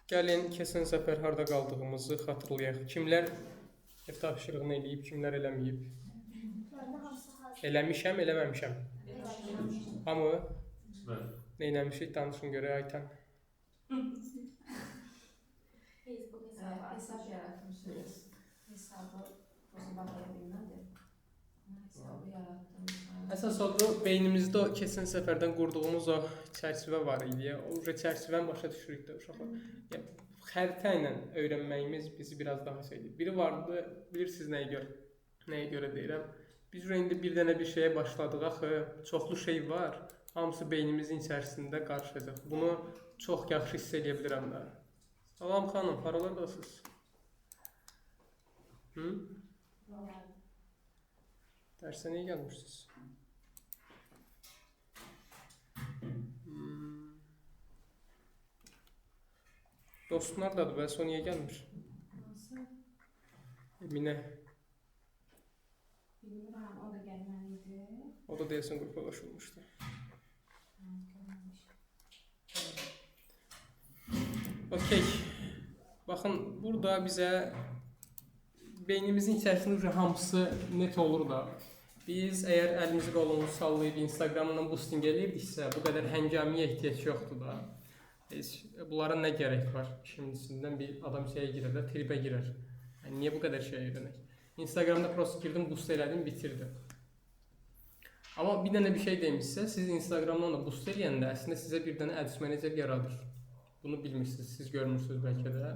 Gəlin keçən səfər harda qaldığımızı xatırlayaq. Kimlər ev tapşırığını eləyib, kimlər eləməyib? Eləmişəm, eləməmişəm. Hamı nə eləmişik danışın görək Aytan. Facebook hesab yaratmışsınız. Hesabı bozulmağa bilmədi. Hesabı yarattım. Əsas odur, beynimizdə o keçən səfərdən qurduğumuz o çərçivə var idi. O çərçivəni başa düşürük də uşaqlar. Yəni xəritə ilə öyrənməyimiz bizi biraz daha şeydir. Biri vardı, bilirsiniz nəyə görə deyirəm. Biz indi bir dənə bir şeyə başladıq axı, çoxlu şey var. Hamısı beynimizin içərisində qarışacaq. Bunu çox yaxşı hiss edə bilirəm də. Salam xanım, haralardasınız? Dərsə niyə gəlmişsiniz? Dostun hardadır? Bəs o niyə gəlmir? Eminə. Bilmirəm, o da gəlməliydi. O da deyəsən qrupa qoşulmuşdu. Okey. Baxın, burada bizə beynimizin içərisində hamısı net olur da. Biz əgər əlimizi qolumuzu sallayıb Instagramdan boosting eləyirdiksə, bu qədər həngamiyə ehtiyac yoxdur da. Bunlara nə gərək var? İşin içindən bir adam şeyə girer də, tribə girer. Yəni, niyə bu qədər şey öyrənək? Instagramda prosto girdim, boost elədim, bitirdim. Amma bir dənə bir şey demişsə, siz Instagramdan da boost eləyəndə əslində sizə bir dənə ads manager yaradır. Bunu bilmirsiniz, siz görmürsünüz bəlkə də.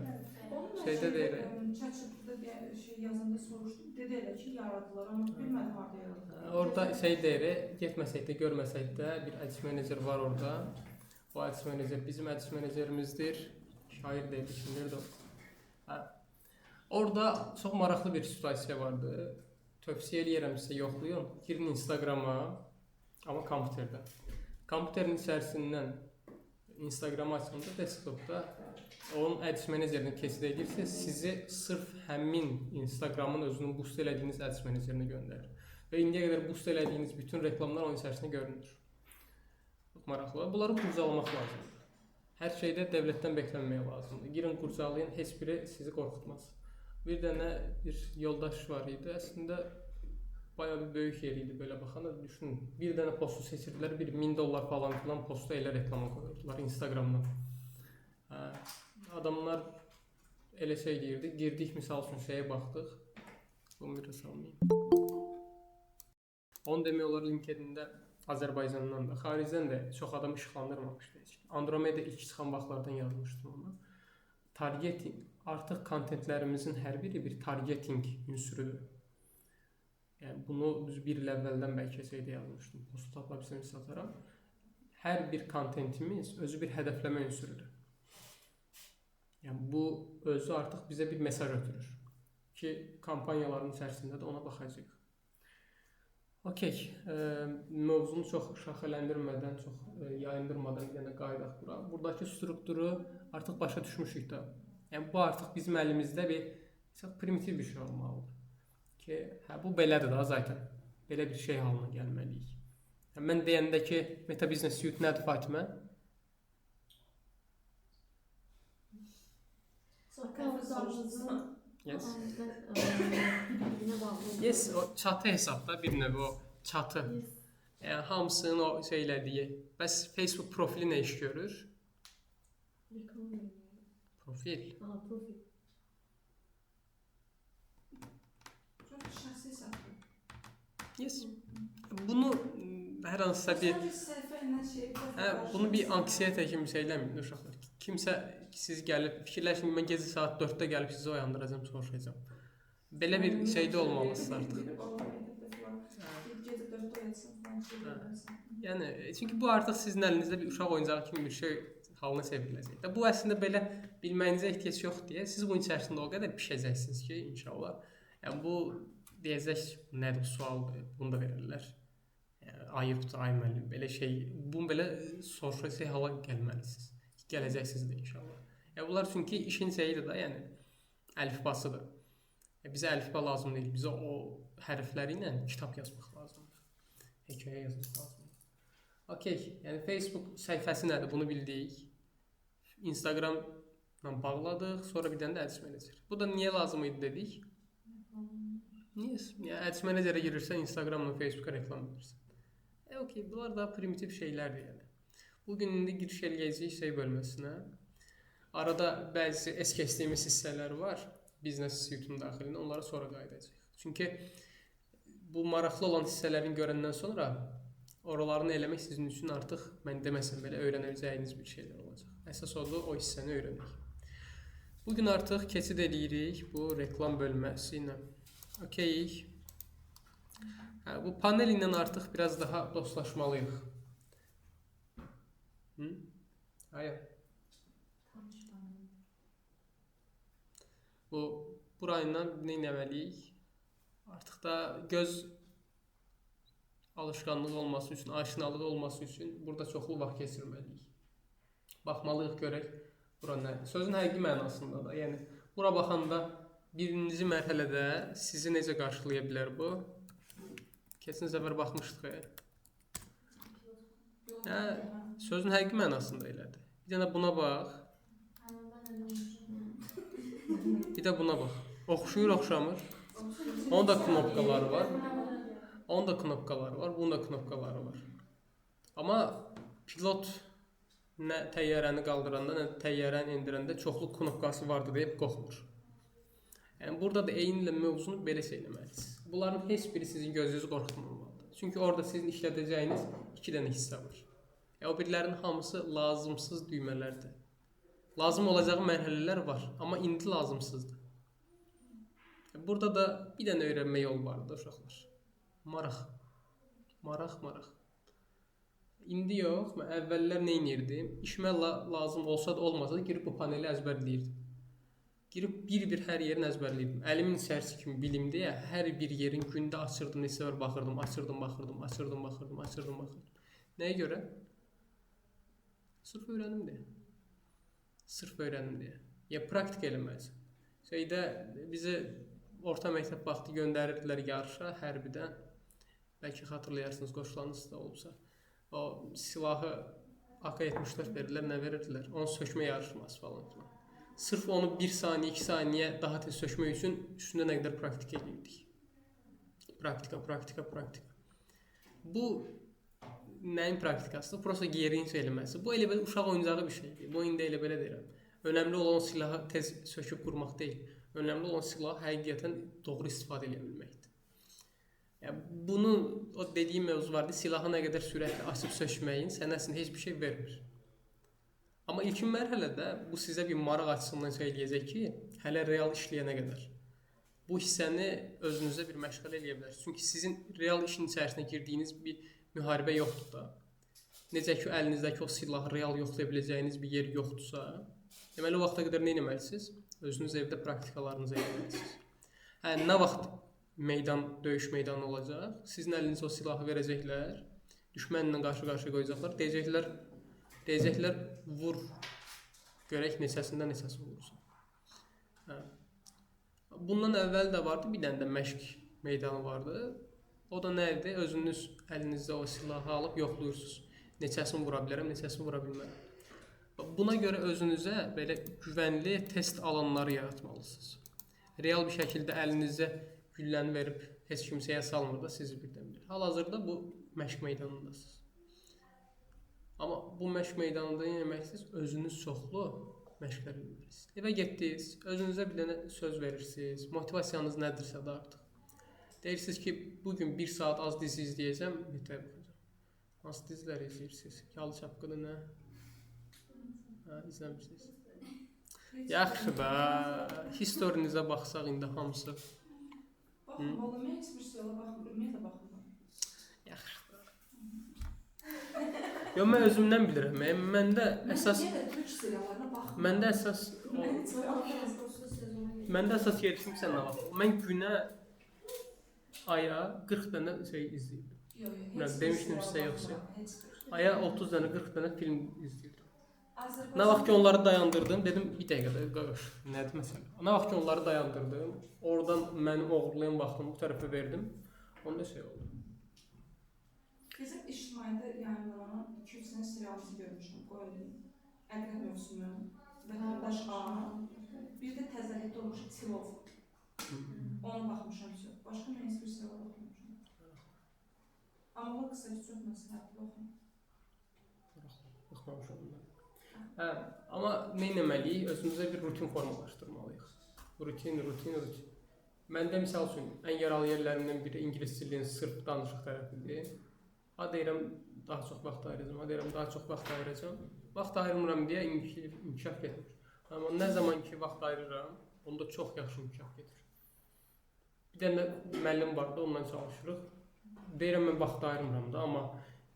Şeydə deyir. ChatGPT-də şey yazanda soruşdum, dedi elə ki, yaradılar, amma bilmədim harda yaradılar. Orada şey deyir, getməsək də, görməsək də bir ads manager var orada. O ads manager bizim ads managerimizdir. Şair deyil, kimdir də o. Orada çox maraqlı bir situasiya vardı. Tövsiyə eləyirəm sizə, yoxlayın. Girin Instagrama, amma kompüterdə. Kompüterin içərisindən Instagramı açanda, desktopda onun ads managerini keçid edirsiniz, sizi sırf həmin Instagramın özünün boost elədiyiniz ads managerini göndərir. Və indiyə qədər boost elədiyiniz bütün reklamlar onun içərisində görünür. Çox maraqlı. Bunları qurcalamaq lazımdır. Hər şeydə dövlətdən bəklənməyə lazımdır. Girin qurcalayın, heç biri sizi qorxutmaz. Bir dənə bir yoldaş var idi. Əslində bayağı bir böyük yer idi belə baxanda düşünün. Bir dənə postu seçirdilər, bir $1000 falan filan posta elə reklama qoyurdular Instagramdan. Adamlar elə şey deyirdi. Girdik misal üçün şeyə baxdıq. Bunu bir salmayayım. Onu demək olar LinkedIn-də Azərbaycandan da, xaricdən də çox adam işıqlandırmamışdı heç. Andromeda ilk çıxan vaxtlardan yazmışdım onu. Targeting, artıq kontentlərimizin hər biri bir targeting ünsürüdür. Yəni bunu düz bir il əvvəldən bəlkə şeydə yazmışdım. Postu tapa bilsəm sataram. Hər bir kontentimiz özü bir hədəfləmə ünsürüdür. Yəni bu özü artıq bizə bir mesaj ötürür ki, kampaniyaların içərisində də ona baxacağıq. Okey, mövzunu çox şaxələndirmədən, çox yayındırmadan bir dənə qayıdaq bura. Buradakı strukturu artıq başa düşmüşük də. Yəni bu artıq bizim əlimizdə bir çox primitiv bir şey olmalıdır. Ki, hə bu belədir da zaten. Belə bir şey halına gəlməliyik. Yəni mən deyəndə ki, Meta Business Suite nədir Fatimə? Yes. Yes, o çatı hesabda bir növ o çatı. Yəni hamısının o şey elədiyi. Bəs Facebook profili nə iş görür? Profil. Profil. Çox şəxsi hesabdır. Yes. Bunu hər hansısa bir səhifə ilə şey bunu bir anksiyete kimi şeyləməyin uşaqlar. Kimsə siz gəlib fikirləşin ki, mən gecə saat 4-də gəlib sizi oyandıracağam, soruşacağam. Belə bir şeydə olmalısınız artıq. Gecə 4-də oyatsın falan şey görməsin. Yəni çünki bu artıq sizin əlinizdə bir uşaq oyuncağı kimi bir şey halına çevriləcək. Bu əslində belə bilməyinizə ehtiyac yoxdur deyə siz bunun içərisində o qədər pişəcəksiniz ki, inşallah. Yəni bu deyəcək nədir sualdır, bunu da verirlər. Yəni ayıbdır, ay müəllim, belə şey, bunu belə soruşacaq hala gəlməlisiniz. Gələcəksiniz də inşallah. Yəni bunlar çünki işin şeyidir də, yəni əlifbasıdır. Bizə əlifba lazım deyil, bizə o hərfləri ilə kitab yazmaq lazımdır. Hekayə yazmaq lazımdır. Okey, yəni Facebook səhifəsi nədir, bunu bildik. Instagram bağladıq. Sonra bir dənə də Ads Manager. Bu da niyə lazım idi dedik? Niyə? Yəni Ads Managerə girirsən, Instagramla, Facebooka reklam verirsən. Okey, bunlar daha primitiv şeylərdir yəni. Bugün indi giriş eləyəcəyik şey bölməsinə. Arada bəzi es keçdiyimiz hissələr var. Biznes suite'un daxilində, onlara sonra qayıdacağıq. Çünki bu maraqlı olan hissələrini görəndən sonra oralarını eləmək sizin üçün artıq mən deməsəm belə öyrənəcəyiniz bir şeylər olacaq. Əsas odur o hissəni öyrənək. Bugün artıq keçid eləyirik bu reklam bölməsi ilə. Okey. Bu panel ilə artıq biraz daha dostlaşmalıyıq. Hayır. Burayla nə etməliyik? Artıq da göz alışqanlığı olması üçün, aşinalıq olması üçün burada çoxlu vaxt keçirməliyik. Baxmalıyıq görək bura nədir. Sözün həqiqi mənasında da, yəni bura baxanda birinci mərhələdə sizi necə qarşılaya bilər bu? Keçən səfər baxmışdıq. Sözün həqiqi mənasında elədir. Bir dənə buna bax. Bir də buna bax. Oxşuyur, oxşamır. Onun da knopkaları var. Onun da knopkaları var. Bunun da knopkaları var. Amma pilot nə təyyarəni qaldıranda, nə təyyarəni endirəndə çoxlu knopkası vardı deyib qorxmur. Yəni burada da eynilə mövzunu belə eləməlisiniz. Bunların heç biri sizin gözünüzü qorxutmamalıdır. Çünki orada sizin işlədəcəyiniz 2 dənə hissə var. O birilərinin hamısı lazımsız düymələrdir. Lazım olacağı mərhələlər var, amma indi lazımsızdır. Burada da bir dənə öyrənmə yolu vardı uşaqlar. Maraq. Maraq. İndi yox, mən əvvəllər nə edirdim? İşimə lazım olsa da olmasa da girib bu paneli əzbərləyirdim. Girib bir hər yerini əzbərləyirdim. Əlimin içərisi kimi bilim deyə hər bir yerin gündə açırdım, neçə var baxırdım, açırdım. Nəyə görə? Sırf öyrənim deyə. Ya praktik eləməlisən. Şeydə bizi orta məktəb vaxtı göndərirdilər yarışa, hərbidən. Bəlkə xatırlayarsınız, qoşulanınız da olubsa. O silahı AK-74 verirlər, nə verirdilər? Onu sökmə yarışması falan filan. Sırf onu 1 saniyə, 2 saniyə daha tez sökmək üçün üstündə nə qədər praktik edirdik. Praktika. Bu nəyin praktikasıdır? Prosta yerini söyləməsi. Bu elə belə uşaq oyuncağı bir şeydir. Bu indi elə belə deyirəm. Önəmli olan silahı tez söküb qurmaq deyil. Önəmli olan silahı həqiqətən doğru istifadə edə bilməkdir. Yəni bunu o dediyim mövzu vardı. Silahı nə qədər sürətli açıb sökməyin sənə əslində heç bir şey vermir. Amma ilkin mərhələdə bu sizə bir maraq açısından söyləyəcək ki, hələ real işləyənə qədər bu hissəni özünüzə bir məşğələ eləyə bilərsiniz. Çünki sizin real işin içərisinə girdiyiniz bir müharibə yoxdur da. Necə ki əlinizdəki o silahı real yoxlaya biləcəyiniz bir yer yoxdursa, deməli o vaxta qədər nə etməlisiniz? Özünüz evdə praktikalarınızı etməlisiniz. Nə vaxt döyüş meydanı olacaq? Sizin əlinizə o silahı verəcəklər, düşmənlə qarşı-qarşıya qoyacaqlar, deyəcəklər vur, görək neçəsində neçəsi vurursun. Bundan əvvəl də vardı, bir dənə də məşq meydanı vardı. O da nə idi? Özünüz əlinizdə o silahı alıb yoxluyursunuz. Neçəsini vura bilərəm, neçəsini vura bilmərəm. Buna görə özünüzə belə güvənli test alanları yaratmalısınız. Real bir şəkildə əlinizə gülləni verib heç kimsəyə salmır da sizi birdən-bir. Hal-hazırda bu məşq meydanındasınız. Amma bu məşq meydanında nə deməksiniz? Özünüz çoxlu məşqlər edirsiniz. Evə getdiniz, özünüzə bir dənə söz verirsiniz. Motivasiyanız nədirsə də artıq. Deyirsiniz ki, bugün 1 saat az dizi izləyəcəm, mütləq baxacağam. Hansı dizilər izləyirsiniz? Yalı Çapqını nə? İzləmirsiniz. Yaxşı da, historinizə baxsaq indi hamısı. Baxın, valla mən heç bir seriala baxmıram, ümumiyyətlə baxmıram. Yaxşı da. Yox, mən özümdən bilirəm. Məndə əsas... Türk seriallarına baxmıram. Məndə əsas yerişim sən nə vaxt. Mən günə, aya 40 dənə şey izləyirdim. Yox, demişdim sizə yoxsa. Aya 30 dənə, 40 dənə film izləyirdim. Nə vaxt ki onları dayandırdım, dedim bir dəqiqədə qarış. Nədir məsələ? Nə vaxt ki onları dayandırdım, oradan mənim oğurlayan vaxtımı bu tərəfə verdim. Onda şey oldu. Bizim ictimaiyyətdə yayınlanan 2-3 sənə serialımızı görmüşəm, qoyulduğum. Əqrəb mövsümü, vətəndaş başqa. Bir də təzəlikdə olmuş Tilov. Ona baxmışam çox. Başqa nə instruksiyalara baxmamışam. Amma o qısa çox məsləhətli oxum. Baxmamışam bundan. Hə, amma nə etməliyik? Özümüzə bir rutin formalaşdırmalıyıq. Rutin. Məndə misal üçün ən yaralı yerlərindən biri ingilis dilinin sırf danışıq tərəfidir. Ha deyirəm daha çox vaxt ayıracağam. Vaxt ayırmıram deyə inkişaf getmir. Amma nə zaman ki vaxt ayırıram, onda çox yaxşı inkişaf gedir. Bir dənə müəllim vardı, onunla çalışırıq. Deyirəm mən vaxt ayırmıram da, amma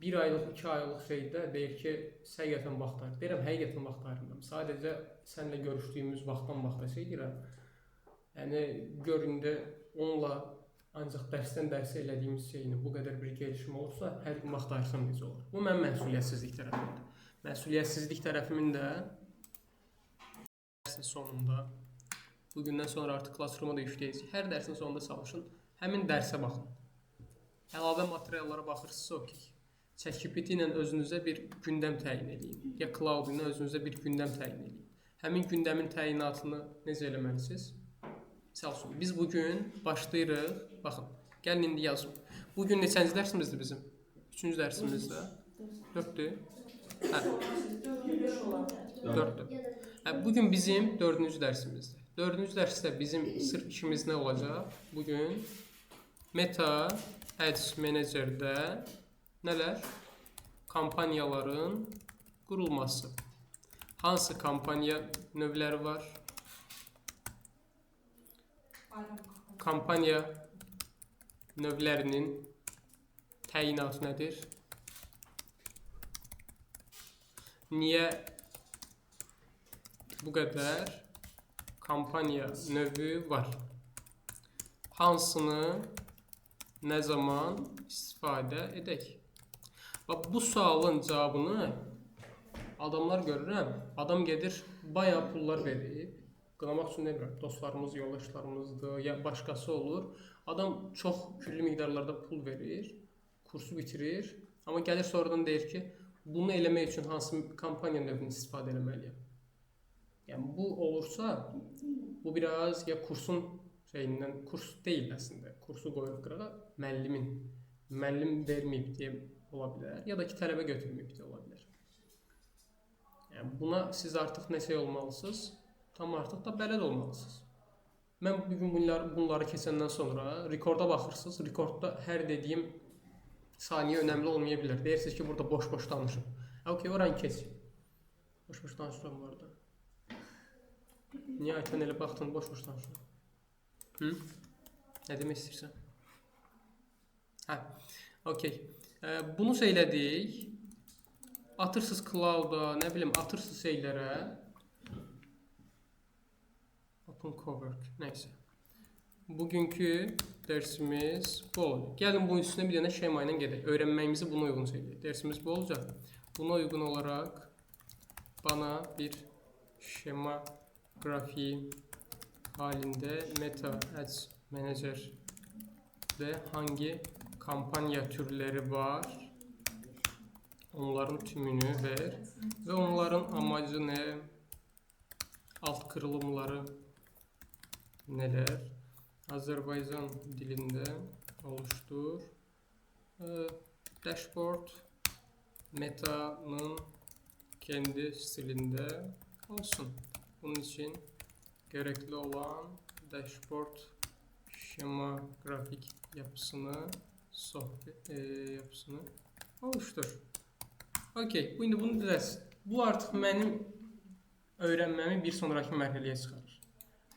1 aylıq, 2 aylıq şeydə deyir ki, həqiqətən vaxt ayır. Deyirəm, həqiqətən vaxt ayırmıram. Sadəcə səninlə görüşdüyümüz vaxtdan vaxta şey deyirəm. Yəni, göründə onunla ancaq dərsdən dərsə elədiyimiz şeyini bu qədər bir gelişim olursa, hər gün vaxt ayırsam necə olur? Bu mənim məsuliyyətsizlik tərəfimdir. Məsuliyyətsizlik tərəfimin də dərsin sonunda, bugündən sonra artıq Classroom-a da yükləyəcək. Hər dərsin sonunda çalışın, həmin dərsə baxın. Əlavə materiallara baxırsınızsa, okey. ChatGPT ilə özünüzə bir gündəm təyin edin. Ya Cloud ilə özünüzə bir gündəm təyin edin. Həmin gündəmin təyinatını necə eləməlisiniz? Misal üçün, biz bugün başlayırıq, baxın, gəlin indi yazın. Bugün neçənci dərsimizdir bizim? 3-cü dərsimizdə. 4-dür? Hə. 4-dür. Hə, bugün bizim 4-cü dərsimizdir. 4-cü dərsdə bizim sırf işimiz nə olacaq? Bugün Meta Ads Manager-də nələr? Kampaniyaların qurulması. Hansı kampaniya növləri var? Kampaniya növlərinin təyinatı nədir? Niyə bu qədər kampaniya növü var? Hansını nə zaman istifadə edək? Bax, bu sualın cavabını adamlar görürəm. Adam gedir, bayağı pullar verir. Qınamaq üçün demirəm, dostlarımız, yoldaşlarımızdır, ya başqası olur. Adam çox külli miqdarlarda pul verir, kursu bitirir. Amma gəlir sonradan deyir ki, bunu eləmək üçün hansı kampaniya növünü istifadə etməliyəm. Yəni, bu olursa, bu biraz ya kursun şeyindən, kurs deyil əslində. Kursu qoyuq qırağa, müəllim verməyib deyə ola bilər. Ya da ki, tələbə götürməyib deyə ola bilər. Yəni, buna siz artıq nə şey olmalısınız? Tam artıq da bələd olmalısınız. Mən bugün bunları keçəndən sonra rekorda baxırsınız. Rekordda hər dediyim saniyə önəmli olmaya bilər. Deyirsiniz ki, burada boş-boş danışım. Okey, oranı keç. Boş-boş danışıram bu arada. Niyə Aytan elə baxdın, boş-boş danışıram? Nə demək istəyirsən? Hə, okey. Bunu söylədik. Atırsınız Cloud-a, nə bilim, atırsınız şeylərə. Open Cowork, neyse. Bugünkü dersimiz bu olacaq. Gəlin bunun üstüne bir dənə şema ilə gedək. Öyrənməyimizi buna uyğun söyləyək. Dersimiz bu olacaq. Buna uyğun olaraq bana bir şema grafiği halinde Meta Ads Manager'de hangi kampanya türleri var? Onların tümünü ver ve onların amacı ne? Alt kırılımları neler? Azerbaycan dilinde oluştur. Dashboard Meta'nın kendi stilinde olsun. Bunun için gerekli olan dashboard şema grafik yapısını oluştur. Okey, indi bunu düzəlsin. Bu artıq mənim öyrənməmi bir sonraki mərhələyə çıxarır.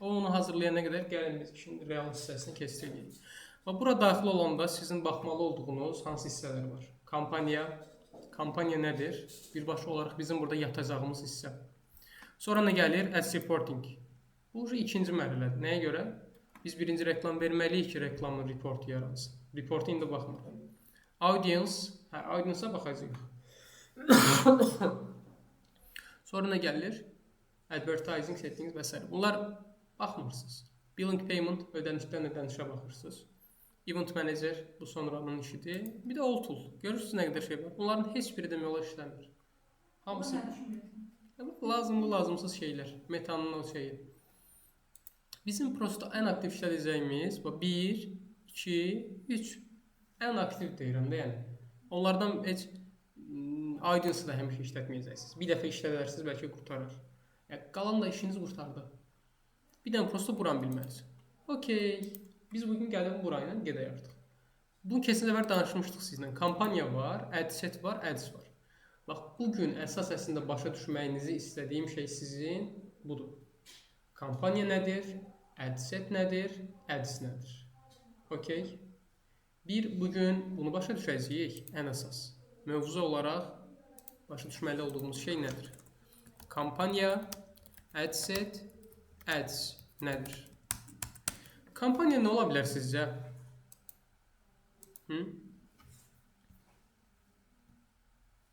Onu hazırlayana qədər gəlin biz işin real hissəsini keçirik. Bura daxil olanda sizin baxmalı olduğunuz hansı hissələr var? Kampaniya nədir? Birbaşa olaraq bizim burada yatacağımız hissə. Sonra nə gəlir? Ads reporting. Bu ikinci mərhələdir. Nəyə görə? Biz birinci reklam verməliyik ki, reklamın reportu yaransın. Reportu indi baxmırıq. Audience-a baxacağıq. Sonra nə gəlir? Advertising settings və s. Bunlar baxmırsınız. Billing payment, ödənişdən ödənişə baxırsınız. Event manager, bu sonranın işidir. Bir də all tool. Görürsünüz nə qədər şey var. Bunların heç biri demək olar işləmir. Hamısı Lazımlı lazımsız şeyler. Metanın o şeyi. Bizim prosto ən aktiv işlədəcəyimiz 1, 2, 3. Ən aktiv deyirəm də, yəni. Onlardan heç Audience da həmişə işlətməyəcəksiniz. Bir dəfə işlədərsiniz, bəlkə qurtarır. Yəni, qalan da işiniz qurtardı. Bir dənə prosto buranı bilməlisiniz. Okey. Biz bugün gəlib burayla gedək artıq. Bu keçən dəfər danışmışdıq sizlə. Kampaniya var, ad set var, ads var. Bax, bugün əsas əslində başa düşməyinizi istədiyim şey sizin budur. Kampaniya nədir? Ad set nədir? Ads nədir? Okey. Bugün bunu başa düşəcəyik ən əsas. Mövzu olaraq başa düşməli olduğumuz şey nədir? Kampaniya, ad set, ads nədir? Kampaniya nə ola bilər sizcə?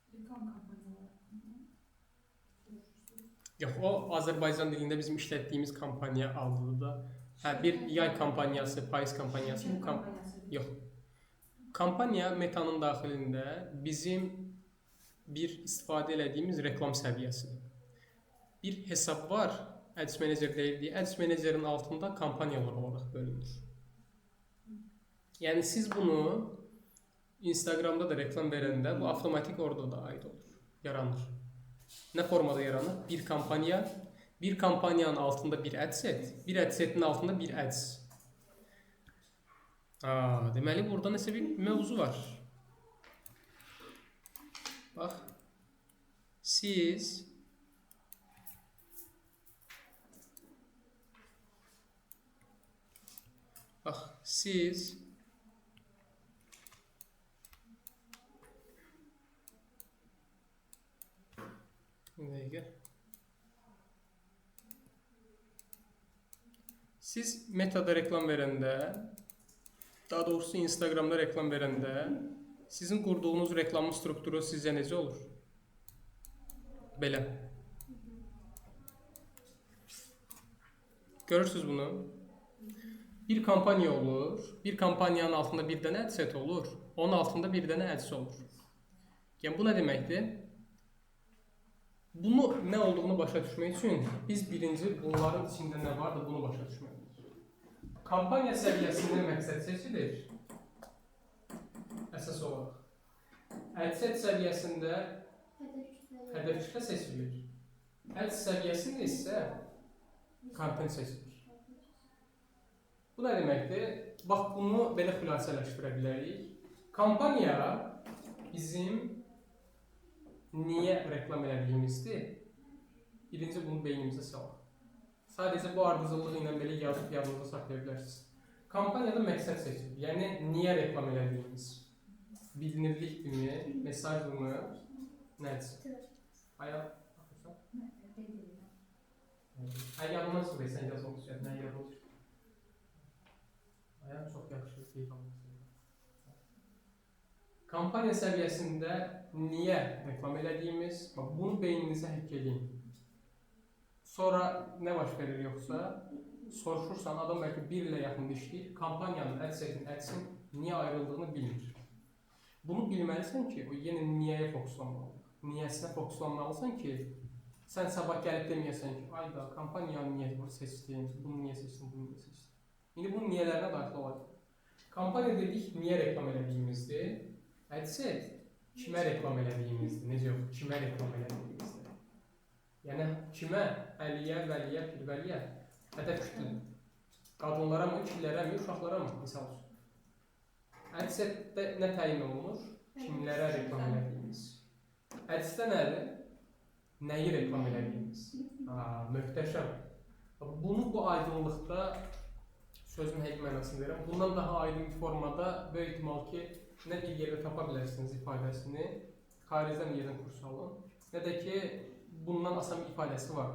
Reklam kampanyaları. Yox, o Azərbaycan dilində bizim işlətdiyimiz kampaniya adıdır da. Bir yay kampaniyası, payız kampaniyası. Yox. Kampaniya metanın daxilində bizim bir istifadə etdiyimiz reklam səviyyəsidir. Bir hesab var, Ads Manager deyildiyi. Ads Managerin altında kampaniyalar olaraq bölünür. Yəni siz bunu Instagramda da reklam verəndə bu avtomatik orada da aid olur, yaranır. Nə formada yaranır? Bir kampaniyanın altında bir ad set, bir ad setin altında bir ads. Deməli burada nəsə bir mövzu var. Bax, siz siz Meta'da reklam verəndə, daha doğrusu Instagramda reklam verəndə sizin qurduğunuz reklamın strukturu sizcə necə olur? Belə. Görürsünüz bunu? Bir kampaniya olur, bir kampaniyanın altında bir dənə ad set olur, onun altında bir dənə ads olur. Yəni bu nə deməkdir? Bunu nə olduğunu başa düşmək üçün biz birinci bunların içində nə vardır bunu başa düşməliyik. Kampaniya səviyyəsində məqsəd seçilir. Əsas olaraq. Ad set səviyyəsində hədəf kütlə seçilir. Ads səviyyəsində isə kontent seçilir. Bu nə deməkdir? Bax, bunu belə xülasələşdirə bilərik. Kampaniya bizim niyə reklam elədiyimizdir? Birinci bunu beynimizə salaq. Sadəcə bu ardıcıllıq ilə belə yazıb yadınızda saxlaya bilərsiniz. Kampaniyada məqsəd seçilir. Yəni, niyə reklam elədiyimiz? Bilinirlikdirmi, mesajlımı, nədir? Ayaq, baxırsan? Yadından sonra sən yazılmış, nə yazılmış? Ayaq çox yaxşı qeyd almışsın. Kampaniya səviyyəsində niyə reklam elədiyimiz, bunu beyninizə həkk edin. Sonra nə baş verir yoxsa, soruşursan, adam bəlkə bir ilə yaxında işləyir, kampaniyanın, adsin niyə ayrıldığını bilmir. Bunu bilməlisən ki, o yenə niyəyə fokuslanmalıdır. Niyəsinə fokuslanmalısan ki, sən sabah gəlib deməyəsən ki, ayda, kampaniyanı niyə seçdin, bunu niyə seçdin, bunu niyə seçdin. İndi bunun niyələrinə daxil olacaq. Kampaniya dedik, niyə reklam elədiyimizdir. Adset, kimə reklam elədiyimizdir, necə yox, kimə reklam elədiyimizdir. Yəni, kimə, əliyə, vəliyə, pirvəliyə, hədəf kütlə. Qadınlara mı, kişilərə mi, uşaqlara mı, misal üçün. Adsetdə nə təyin olunur? Kimlərə reklam elədiyimiz. Adsetdə nədir? Nəyi reklam elədiyimiz. Möhtəşəm. Bunu bu aydınlıqda, sözün həqiq mənasını verirəm, bundan daha aydın bir formada böyük ehtimal ki, nə bir yerdə tapa bilərsiniz ifadəsini, xaricdən bir yerdən kurs alın, nə də ki, bundan asan bir ifadəsi var.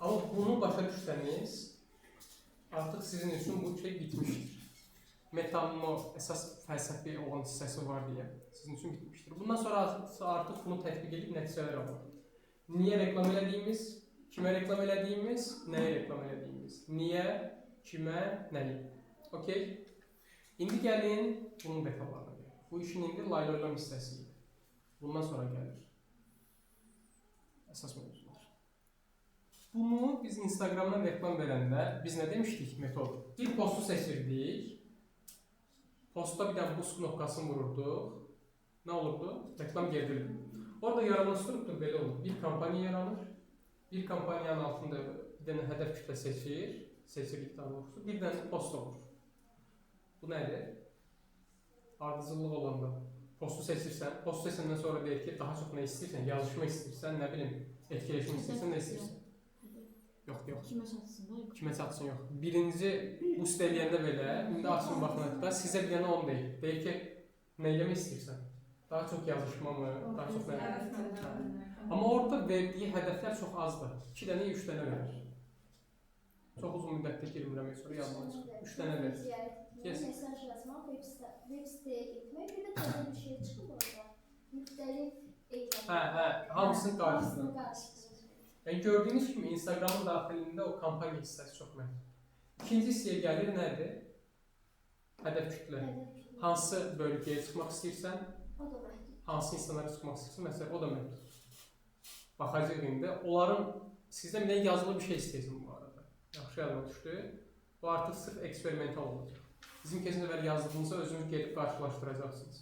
Amma bunu başa düşsəniz, artıq sizin üçün bu şey bitmişdir. Metanın o əsas fəlsəfi olan hissəsi var deyə sizin üçün bitmişdir. Bundan sonra artıq bunu tətbiq edib nəticələr alır. Niyə reklam elədiyimiz, kimə reklam elədiyimiz, nəyə reklam elədiyimiz. Niyə, kimə, nəyə. Okey? İndi gəlin bunun detallarına gəlir. Bu işin indi layloylama hissəsidir. Bundan sonra gəlir. Əsas mövzular. Bunu biz Instagramdan reklam verəndə biz nə demişdik metod? Bir postu seçirdik. Postda bir dənə boost knopkasını vururduq. Nə olurdu? Reklam gedirdi. Orada yaranan struktur belə olur. Bir kampaniya yaranır. Bir kampaniyanın altında bir dənə hədəf kütlə seçirik daha doğrusu. Bir dənə post olur. Bu nədir? Ardıcıllıq olanda postu seçirsən, postu seçəndən sonra deyir ki, daha çox nə istəyirsən, yazışma istəyirsən, nə bilim, etkiləşmə istəyirsən, nə istəyirsən. Yox. Kimə çatsın da? Kimə çatsın yox. Birinci boost eləyəndə belə, indi açın baxın da sizə bir dənə 10 deyir. Deyir ki, nə eləmək istəyirsən? Daha çox yazışma mı? Daha çox nə? Amma orada verdiyi hədəflər çox azdır. 2 dənə, 3 dənə verir. Çox uzun müddətdə girmirəm, sonra yazmalı çıxır. 3 dənə verir. Yes. Mesaj yazmaq, web siteye gitmek, bir de tabii bir şey çıkıp orada. Müxtəlif eylemler. Hamısını qarşısına. qarşılayır. Yəni gördüyünüz kimi Instagramın daxilində o kampaniya hissəsi çox məhdud. İkinci hissəyə gəlir nədir? Hədəf kütlə. Hansı bölgəyə çıxmaq istəyirsən, O da məhdud. hansı insanlara çıxmaq istəyirsən, məsələn, o da məhdud. Baxacaq indi. Onların sizdən bir yazılı bir şey istəyirsən bu arada. Yaxşı yadıma düşdü. Bu artıq sırf eksperimental olacaq. Bizim keçən dəfə yazdığınızda özünüz gedib qarşılaşdıracaqsınız.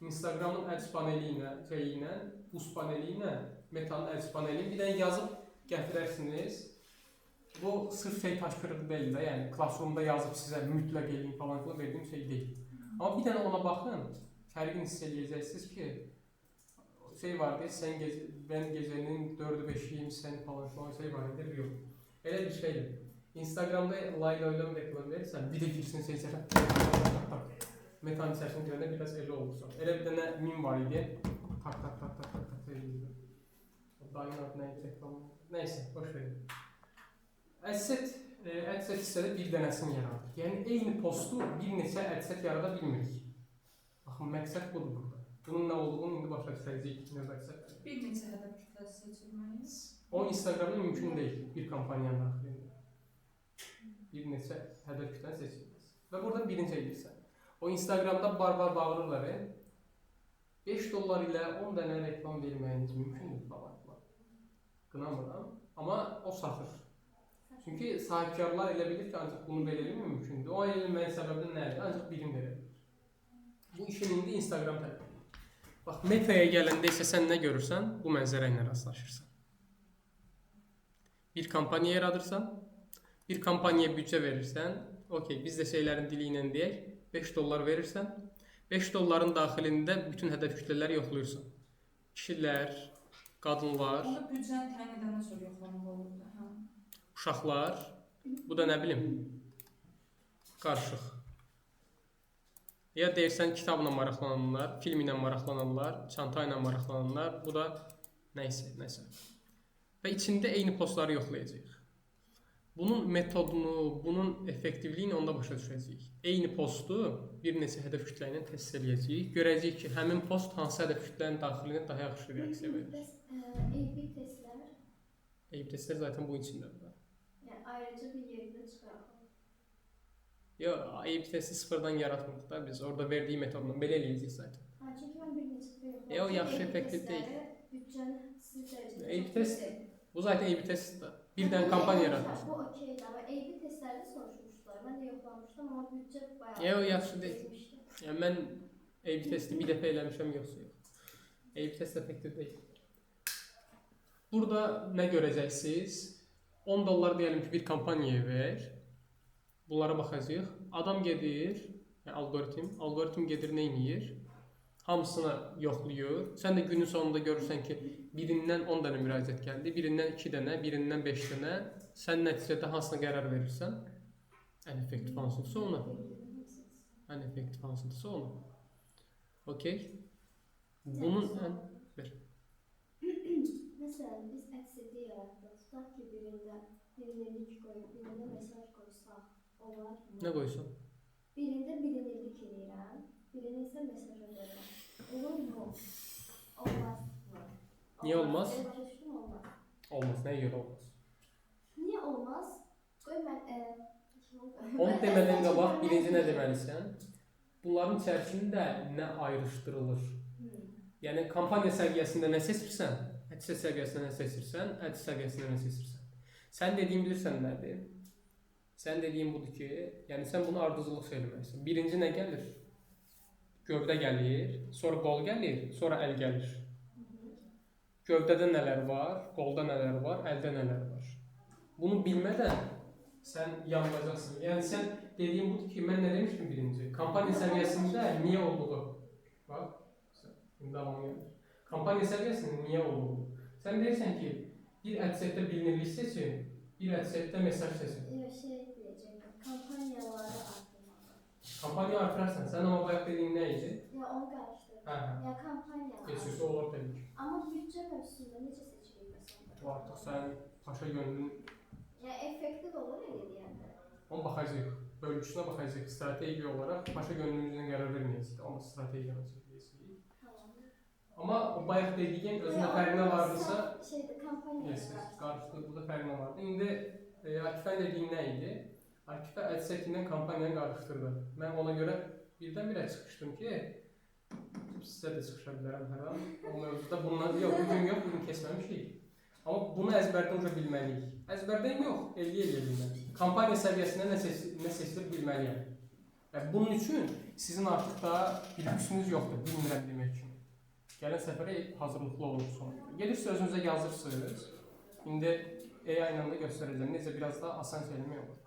Instagramın ads paneli ilə, boost paneli ilə, Meta'nın ads paneli bir dənə yazıb gətirərsiniz. Bu sırf şey taşkırığı deyil də, yəni Classroom'da yazıb sizə mütləq eləyin falan filan verdiyim şey deyil. Amma bir dənə ona baxın, fərqini hiss eləyəcəksiniz ki, şey var deyə, ben gecenin 4'ü 5'iyim sen falan şey var deyə, yox. Elə bir şeydir. Instagramda layla reklam verirsən, bir də girsin seçərəm. Metanın içərisində girəndə biraz elə olursan. Elə bir dənə mim var idi. Tak eləyirdi. Dayın adı nə reklam? Nəysə, boş verin. Adset hissədə bir dənəsini yaradır. Yəni eyni postu bir neçə adset yarada bilmirik. Baxın, məqsəd budur burada. Bunun nə olduğunu indi başa düşəcəyik növbətsə. Bir neçə hədəf kütləsi seçilməyiz. O Instagramda mümkün deyil bir kampaniyanın daxilində. Bir neçə hədəf kütləni seçilməz. Və burada birinci edirsən. O Instagramda barbar bağırırlar. $5 ilə 10 dənə reklam verməyiniz mümkündür falan. Qınamıram. Amma o satır. Çünki sahibkarlar elə bilir ki, ancaq bunu belə eləmək mümkündür. O eləməyin səbəbi nədir? Ancaq birim verə bilir. Bu işin indi Instagram tərəfidir. Bax, Meta'ya gələndə isə sən nə görürsən? Bu mənzərə ilə rastlaşırsan. Bir kampaniya yaradırsan, bir kampaniyaya büdcə verirsən, okey, biz də şeylərin dili ilə deyək, $5 verirsən, $5 daxilində bütün hədəf kütlələri yoxlayırsan. Kişilər, qadınlar, Onda büdcəni təyin edəndən sonra yoxlamaq olurdu. uşaqlar, bu da nə bilim, qarışıq. Ya deyirsən kitabla maraqlananlar, film ilə maraqlananlar, çanta ilə maraqlananlar, bu da nəysə. Və içində eyni postları yoxlayacağıq. Bunun metodunu, bunun effektivliyini onda başa düşəcəyik. Eyni postu bir neçə hədəf kütlə ilə test edəcəyik. Görəcəyik ki, həmin post hansı hədəf kütlənin daxilində daha yaxşı reaksiya verir. A/B testler, A/B testlər zaten bu içindədir. yani ayrıca bir yerinde çıkaralım. Yox, A/B testi sıfırdan yaratmırıq da biz. Orada verdiyi metodla belə eləyəcəyik zaten. Çünkü ben bir neçə yoxladım. O yaxşı effektiv deyil. Bütçəni siz dərəcədə. A/B test, bu zaten A/B testdir. Bir dənə kampaniya yaratmışsın. Bu okeydir ama A/B testlerde soruşmuşlar. Ben de yoxlamışdım ama bütçə bayağı. Ya o yaxşı deyil. Yəni mən A/B testi bir dəfə eləmişəm, yoxsa yox. A/B test effektiv deyil. Burada nə görəcəksiniz? $10 deyəlim ki, bir kampaniyaya ver. Bunlara baxacağıq. Adam gedir, yəni algoritm gedir, nə edir? Hamısını yoxlayır. Sən də günün sonunda görürsən ki, birindən 10 dənə müraciət gəldi, birindən 2 dənə, birindən 5 dənə. Sən nəticədə hansına qərar verirsən? Ən effektiv hansıdırsa ona. Ən effektiv hansıdırsa ona. Okey? Bunun ən... Ver. Mesela biz adseti yarattık. Tutaq ki bilinirlik koyup birində mesaj koysaq, olar mı? Nə qoysan? Birində bilinirlik eləyirəm, birini isə mesaja verirəm. Olur mu? Olmaz mı? Niyə olmaz? Başa düşdüm, olmaz. Olmaz, nəyə görə olmaz? Niyə olmaz? Qoy mən... Onu demədən qabaq birinci nə deməlisən? Bunların içərisində nə ayrışdırılır? Yəni kampaniya səviyyəsində nə seçirsən, Ədsə səviyyəsində nə seçirsən, ədsə səviyyəsində nə seçirsən. Sən dediyin bilirsən nədir? Sən dediyin budur ki, yəni sən bunu ardıcıllıq söyləməksən. Birinci nə gəlir? Gövdə gəlir, sonra qol gəlir, sonra əl gəlir. Gövdədə nələr var, qolda nələr var, əldə nələr var. Bunu bilmədən sən yanılacaqsın. Yəni sən dediyin budur ki, mən nə demişdim birinci? Kampaniya səviyyəsində niyə olduğu. Bax, indi davam gəlir. Kampaniya səviyyəsində niyə olduğu. Sən deyirsən ki, bir ədsetdə bilinirlik seçin, bir ədsetdə mesaj seçin. Şey deyəcəm, kampaniyaları artırmalı. Kampaniya artırarsan, sən ama bayaq dediyin nə idi? Ya onu qarışdırdım. Hə. Ya kampaniyalar. Keçirsə olur təbii ki. Amma büdcə mövzusunda necə seçirik məsələn? Bu artıq sən paşa gönlün, Ya effektiv olur elə deyəndə. ona baxacaq. Bölgüsünə baxacaq. Strateji olaraq paşa gönlümüzdən qərar verməyəcək. Amma stratejiyanı çəkəcəyik. Tamam. Amma o bayaq dediyin özünə fərqinə vardısa, şeydə kampaniyalar. qarşıda burada fərqinə vardı. İndi Akifə dediyin nə idi? Akifə ədsəkindən kampaniyanı qarışdırdı. Mən ona görə birdən-birə çıxışdım ki, sizə də çıxışa bilərəm hər an. O mövzuda bundan yox, bugün keçməmişik. Amma bunu əzbərdən uca bilməliyik. Əzbərdən yox, eləyə bilməliyik. Kampaniya səviyyəsində nə seçilir bilməliyəm. Yəni, bunun üçün sizin artıq da bilgisiniz yoxdur, bilmirəm demək üçün. Gələn səfərə hazırlıqlı olursunuz. Gedirsiniz, özünüzə yazırsınız. İndi AI ilə də göstərəcəm, necə biraz da asan söyləmək olur.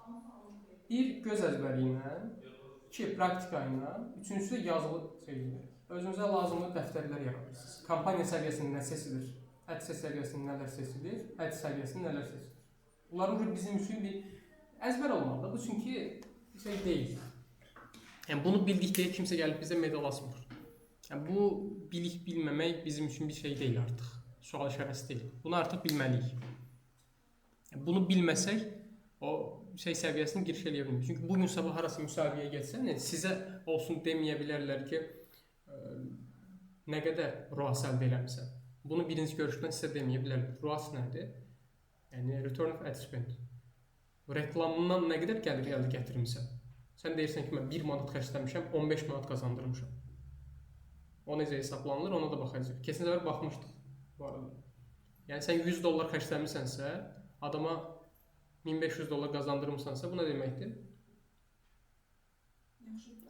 Bir, göz əzbəri ilə, iki, praktika ilə, üçüncüsü də yazılı söyləyir. Özünüzə lazımlı dəftərlər yaradırsınız. Kampaniya səviyyəsində nə seçilir? Ədsə səviyyəsində nələr seçilir? Əd səviyyəsində nələr seçilir? Bunların bizim üçün bir əzbər olmalıdır. Bu çünki bir şey deyil. Yəni, bunu bildikdə kimsə gəlib bizə medal asmır. Yəni, bu bilməmək bizim üçün bir şey deyil artıq. Sual işarəsi deyil. Bunu artıq bilməliyik. Yəni, bunu bilməsək, o şey səviyyəsini giriş eləyə bilmirik. Çünki bugün sabah harası müsabiqəyə getsən, sizə olsun deməyə bilərlər ki, nə qədər ROAS əldə eləmişsən. Bunu birinci görüşdən sizə deməyə bilərlər. ROAS nədir? Yəni, Return of Ad Spend. Reklamından nə qədər gəlir əldə gətirmişsən? Sən deyirsən ki, mən 1 manat xərcləmişəm, 15 manat qazandırmışam. O necə hesablanılır, ona da baxacaq. Keçən səfər baxmışdıq bu arada. Yəni, sən 100 dollar xərcləmişsənsə, adama 1500 dollar qazandırmışsansa, bu nə deməkdir?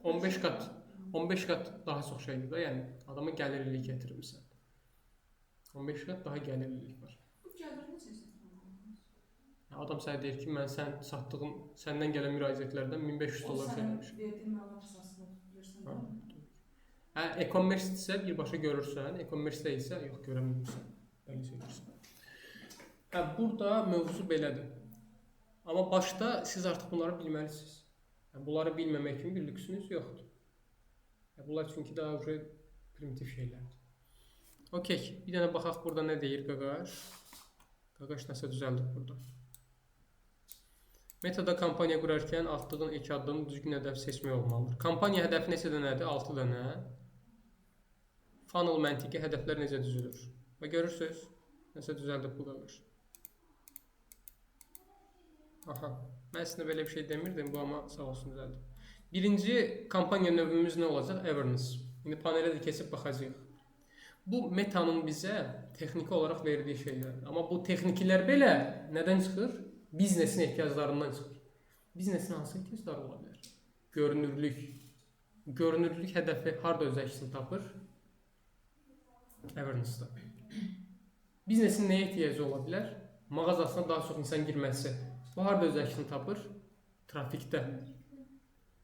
15 qat daha çox şeydir da, yəni adama gəlirlilik gətirmişsən. 15 qat daha gəlirlilik var. Bu gəlir necə hesablanır? Adam sənə deyir ki, mən satdığım, səndən gələn müraciətlərdən 1500 dollar söyləmişəm. O sənin verdiyin məlumat əsasında tutulursan. Hə, e-commerce-dirsə birbaşa görürsən, e-commerce isə yox, görə bilmirsən. Belə söyləyirsən. Hə, burada mövzu belədir. Amma başda siz artıq bunları bilməlisiniz. Yəni, bunları bilməmək kimi bir lüksünüz yoxdur. Yəni, bunlar çünki daha primitiv şeylərdir. Okey, bir dənə baxaq burada nə deyir Qaqaş. Qaqaş nəsə düzəldir burada. Metoda kampaniya qurarkən atdığın ilk addım düzgün hədəf seçmək olmalıdır. Kampaniya hədəfi necə dənədir? 6 dənə. Funnel məntiqi hədəflər necə düzülür? Və görürsünüz, nəsə düzəldib bu Qaqaş. Aha, mən əslində belə bir şey demirdim, bu amma sağ olsun düzəldi. Birinci kampaniya növümüz nə olacaq? Awareness. İndi panelə də keçib baxacağıq. Bu metanın bizə texniki olaraq verdiyi şeylərdir. Amma bu texniklər belə nədən çıxır? Biznesin ehtiyaclarından çıxır. Biznesin hansı ehtiyacları ola bilər? Görünürlük. Görünürlük hədəfi harda öz əksini tapır? Awareness-da. Biznesin nəyə ehtiyacı ola bilər? Mağazasına daha çox insan girməsi. Bu harda öz əksini tapır? Trafikdə.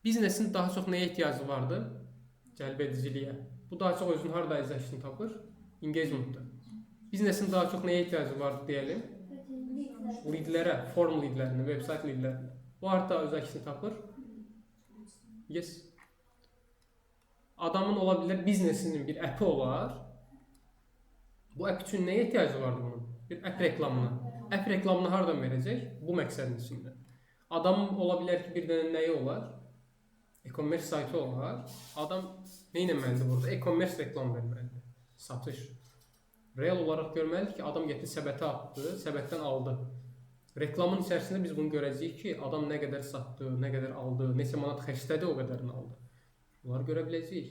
Biznesin daha çox nəyə ehtiyacı vardır? Cəlbediciliyə. Bu daha çox özünün harda öz əksini tapır? Engagement-da. Biznesin daha çox nəyə ehtiyacı vardır deyəlim? Leadlərə, form leadlərinə, website leadlərinə. Bu harda öz əksini tapır? Yes. Adamın ola bilər biznesinin bir əpi olar. Bu əp üçün nəyə ehtiyacı vardır bunun? Bir əp reklamına. Əp reklamını hardan verəcək? Bu məqsədin içində. Adam ola bilər ki, bir dənə nəyi olar? E-commerce saytı olar. Adam nə etməlidir burada? E-commerce reklam verməlidir. Satış. Real olaraq görməlidir ki, adam getdi səbətə atdı, səbətdən aldı. Reklamın içərisində biz bunu görəcəyik ki, adam nə qədər satdı, nə qədər aldı, neçə manat xərclədi, o qədərini aldı. Bunları görə biləcəyik.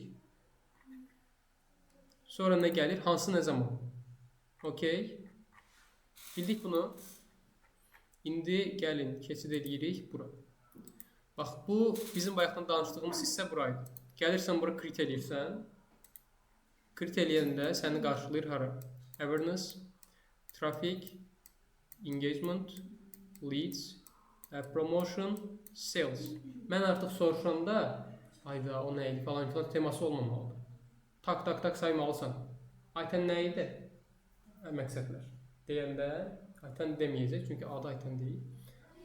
Sonra nə gəlir? Hansı nə zaman? Okey. Bildik bunu. İndi gəlin keçid edirik bura. Bax bu bizim bayaqdan danışdığımız hissə buraydı. Gəlirsən bura crit eləyirsən. Crit eləyəndə səni qarşılayır hara? Awareness, traffic, engagement, leads, promotion, sales. Mən artıq soruşanda ayda o nə idi falan filan teması olmamalıdır. Tak tak tak saymalısan. Aytən nə idi? Məqsədlər. Deyəndə aytən deməyəcək çünki adı aytən deyil.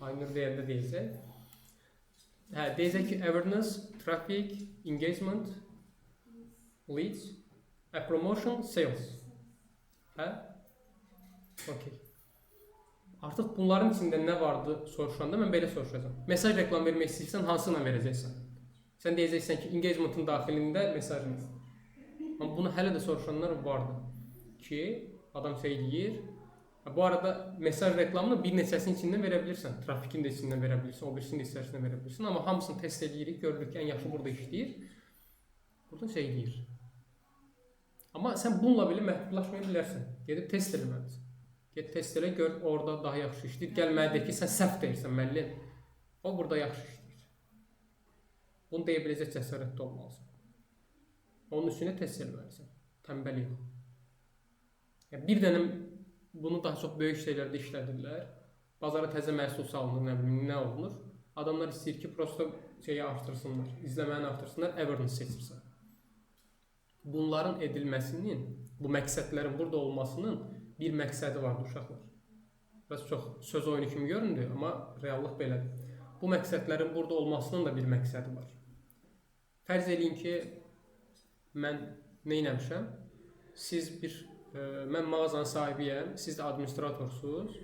Aynur deyəndə deyəcək. Hə, deyəcək ki awareness, traffic, engagement, leads, promotion, sales. Hə? Okey. Artıq bunların içində nə vardı soruşanda mən belə soruşacağam. Mesaj reklam vermək istəyirsən hansına verəcəksən? Sən deyəcəksən ki engagement'ın daxilində mesajın. Amma bunu hələ də soruşanlar vardı ki adam şey deyir. Bu arada mesaj reklamını bir neçəsinin içindən verə bilirsən. Trafikin də içindən verə bilirsən, o birisinin də içərisindən verə bilirsən. Amma hamısını test edirik, görürük ki, ən yaxşı burada işləyir. Burada şey deyir. Amma sən bununla belə məhdudlaşmaya bilərsən. Gedib test eləməlisən. Get test elə, gör orada daha yaxşı işləyir. Gəl mənə de ki, sən səhv deyirsən müəllim. O burada yaxşı işləyir. Bunu deyə biləcək cəsarətli olmalısan. Onun üstünə test eləməlisən. Tənbəl yox. Yəni, bir dənə bunu daha çox böyük şeylərdə işlədirlər. Bazara təzə məhsul salınır, nə bilim, nə olunur. Adamlar istəyir ki, prosta şeyi artırsınlar, izləməni artırsınlar, awareness seçirsən. Bunların edilməsinin, bu məqsədlərin burada olmasının bir məqsədi vardır uşaqlar. Biraz çox söz oyunu kimi göründü, amma reallıq belədir. Bu məqsədlərin burada olmasının da bir məqsədi var. Fərz eləyin ki, mən nə etmişəm? Siz mən mağazanın sahibiyəm, siz də administratorsunuz.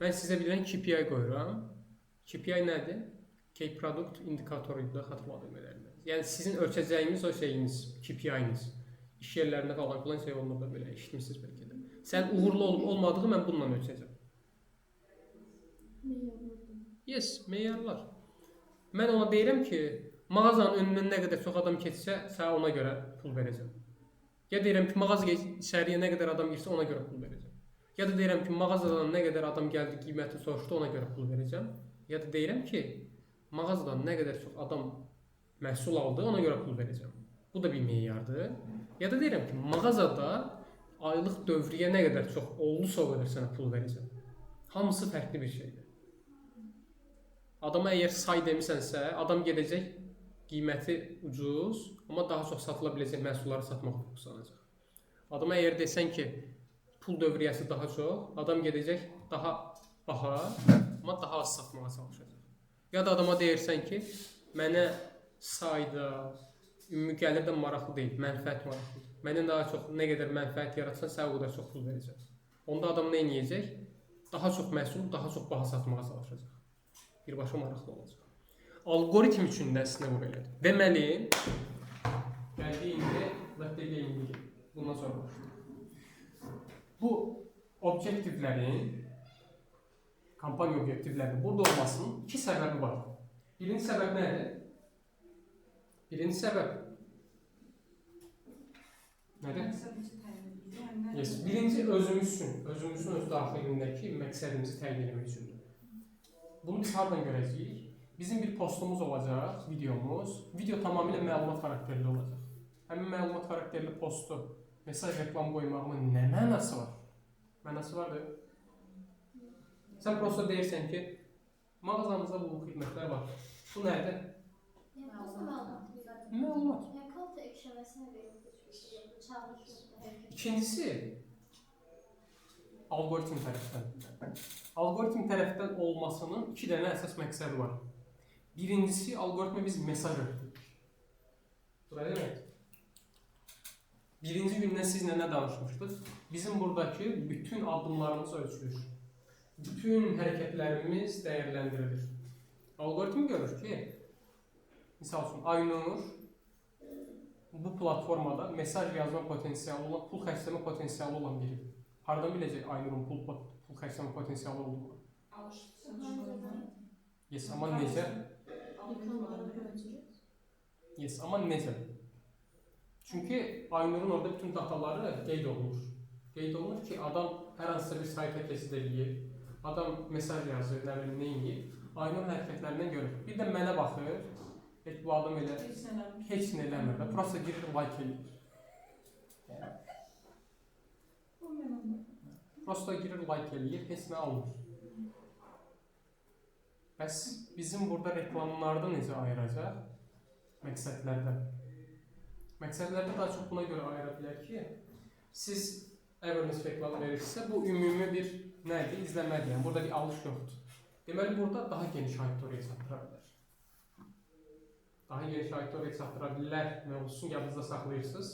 Mən sizə bilən KPI qoyuram. KPI nədir? Key Product indikatoruydu da xatırladığım qədərilə. Yəni sizin ölçəcəyiniz o şeyiniz, KPI-niz. İş yerlərində falan filan şey olmur da belə, eşitmişsiniz bəlkə də. Sən uğurlu olub olmadığı mən bununla ölçəcəm. Yes, meyarlar. Mən ona deyirəm ki, mağazanın önündən nə qədər çox adam keçsə, sənə ona görə pul verəcəm. Ya deyirəm ki, mağaza içəriyə nə qədər adam girsə, ona görə pul verəcəm. Ya da deyirəm ki, mağazadan nə qədər adam gəldi, qiyməti soruşdu, ona görə pul verəcəm. Ya da deyirəm ki, mağazadan nə qədər çox adam məhsul aldı, ona görə pul verəcəm. Bu da bir meyardır. Ya da deyirəm ki, mağazada aylıq dövriyyə nə qədər çox oldusa, o qədər sənə pul verəcəm. Hamısı fərqli bir şeydir. Adama əgər say demisənsə, adam gedəcək, qiyməti ucuz, amma daha çox satıla biləcək məhsulları satmaq fokuslanacaq. Adama əgər desən ki, pul dövriyyəsi daha çox, adam gedəcək daha baha, amma daha az satmağa çalışacaq. Ya da adama deyirsən ki, mənə sayda, ümumi gəlirdən maraqlı deyil, mənfəət maraqlıdır. Məndən daha çox nə qədər mənfəət yaratsan, sənə o qədər çox pul verəcək. Onda adam nə edəcək? Daha çox məhsul, daha çox baha satmağa çalışacaq. Birbaşa maraqlı olacaq. Algoritm üçün də əslində bu belədir. Deməli, gəldi indi, bundan sonra başlayalım. Bu obyektivlərin, kampaniya obyektivlərinin burada olmasının iki səbəbi var. Birinci səbəb nədir? Birinci səbəb nədir? Yes. Birinci özümüzün öz daxilindəki məqsədimizi təyin etmək üçündür. Bunu biz hardan görəcəyik? Bizim bir postumuz olacaq, videomuz. Video tamamilə məlumat xarakterli olacaq. Həmin məlumat xarakterli postu mesaj reklam qoymağının nə mənası var? Mənası vardır. Sən prosta deyirsən ki, mağazamızda bu xidmətlər var. Bu nədir? Məlumat. İkincisi, algoritm tərəfdən. Algoritm tərəfdən olmasının iki dənə əsas məqsədi var. Birincisi, algoritmə biz mesaj ötürürük. Bu nə demək? Birinci gündən sizinlə nə danışmışdıq? Bizim buradakı bütün addımlarımız ölçülür. Bütün hərəkətlərimiz dəyərləndirilir. Algoritm görür ki, misal üçün, Aynur bu platformada mesaj yazma potensiyalı olan, pul xərcləmə potensiyalı olan biridir. Hardan biləcək Aynurun pul xərcləmə potensiyalı olduğunu? Yes, amma necə? Yes, amma necə? Çünki Aynurun orada bütün dataları qeyd olunur. qeyd olunur ki, adam hər hansısa bir sayta keçid eləyir, adam mesaj yazır, nə bilim, nə edir, ayının hərəkətlərindən görür. Bir də mənə baxır, bu adam elə heç nə eləmir və prosta girir, like eləyir. Prosta girir, like eləyir, heç nə almır. Bəs bizim burada reklamlardan necə ayıracaq? Məqsədlərdən. Məqsədlərdə daha çox buna görə ayıra bilər ki, siz əvvəliniz reklamı verirsə, bu ümumi bir nədir? İzləmədir. Yəni, burada bir alış yoxdur. Deməli, burada daha geniş auditoriya çatdıra bilər. Daha geniş auditoriya çatdıra bilər mövzusunu yadınızda saxlayırsınız.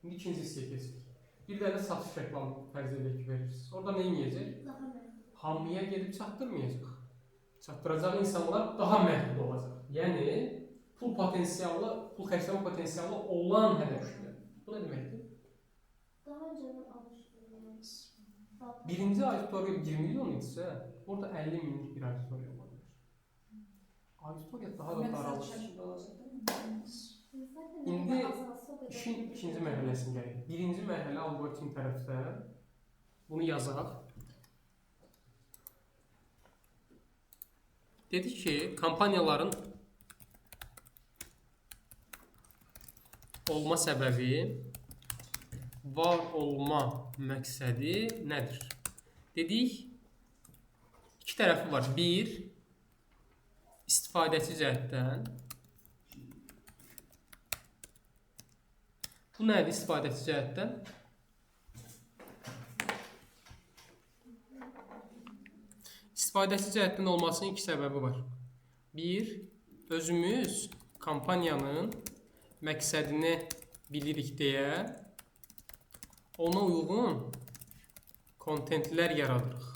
İndi ikinci hissəyə keçirik. Bir dənə satış reklamı fərz edək ki, verirsiniz. Orada nə edəcək? Hamıya gedib çatdırmayacaq. Çatdıracaq insanlar daha məhdud olacaq. Yəni, pul xərcləmə potensialı olan hədəfdir. Bu nə deməkdir? Daha öncədən alışveriş. Birinci auditoriya 20 milyon idisə, orada 50 minlik bir auditoriya ola bilər. Auditoriya daha da daralır. İndi işin ikinci mərhələsində gəlir. Birinci mərhələ algoritm tərəfdə. Bunu yazaq. Dedik ki, kampaniyaların olma səbəbi, var olma məqsədi nədir? Dedik, iki tərəfi var. Bir, istifadəçi cəhətdən. Bu nədir istifadəçi cəhətdən? İstifadəçi cəhətdən olmasının iki səbəbi var. Bir, özümüz kampaniyanın məqsədini bilirik deyə ona uyğun kontentlər yaradırıq.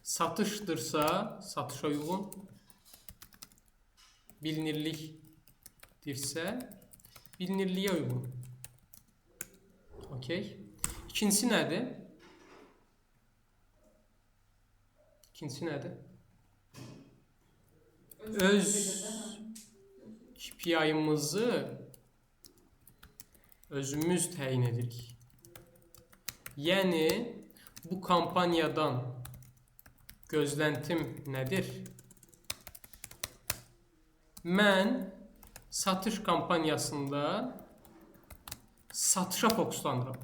Satışdırsa, satışa uyğun, bilinirlikdirsə, bilinirliyə uyğun. Okey. İkincisi nədir? İkincisi nədir? Öz KPI-mızı özümüz təyin edirik. Yəni, bu kampaniyadan gözləntim nədir? Mən satış kampaniyasında satışa fokuslanıram.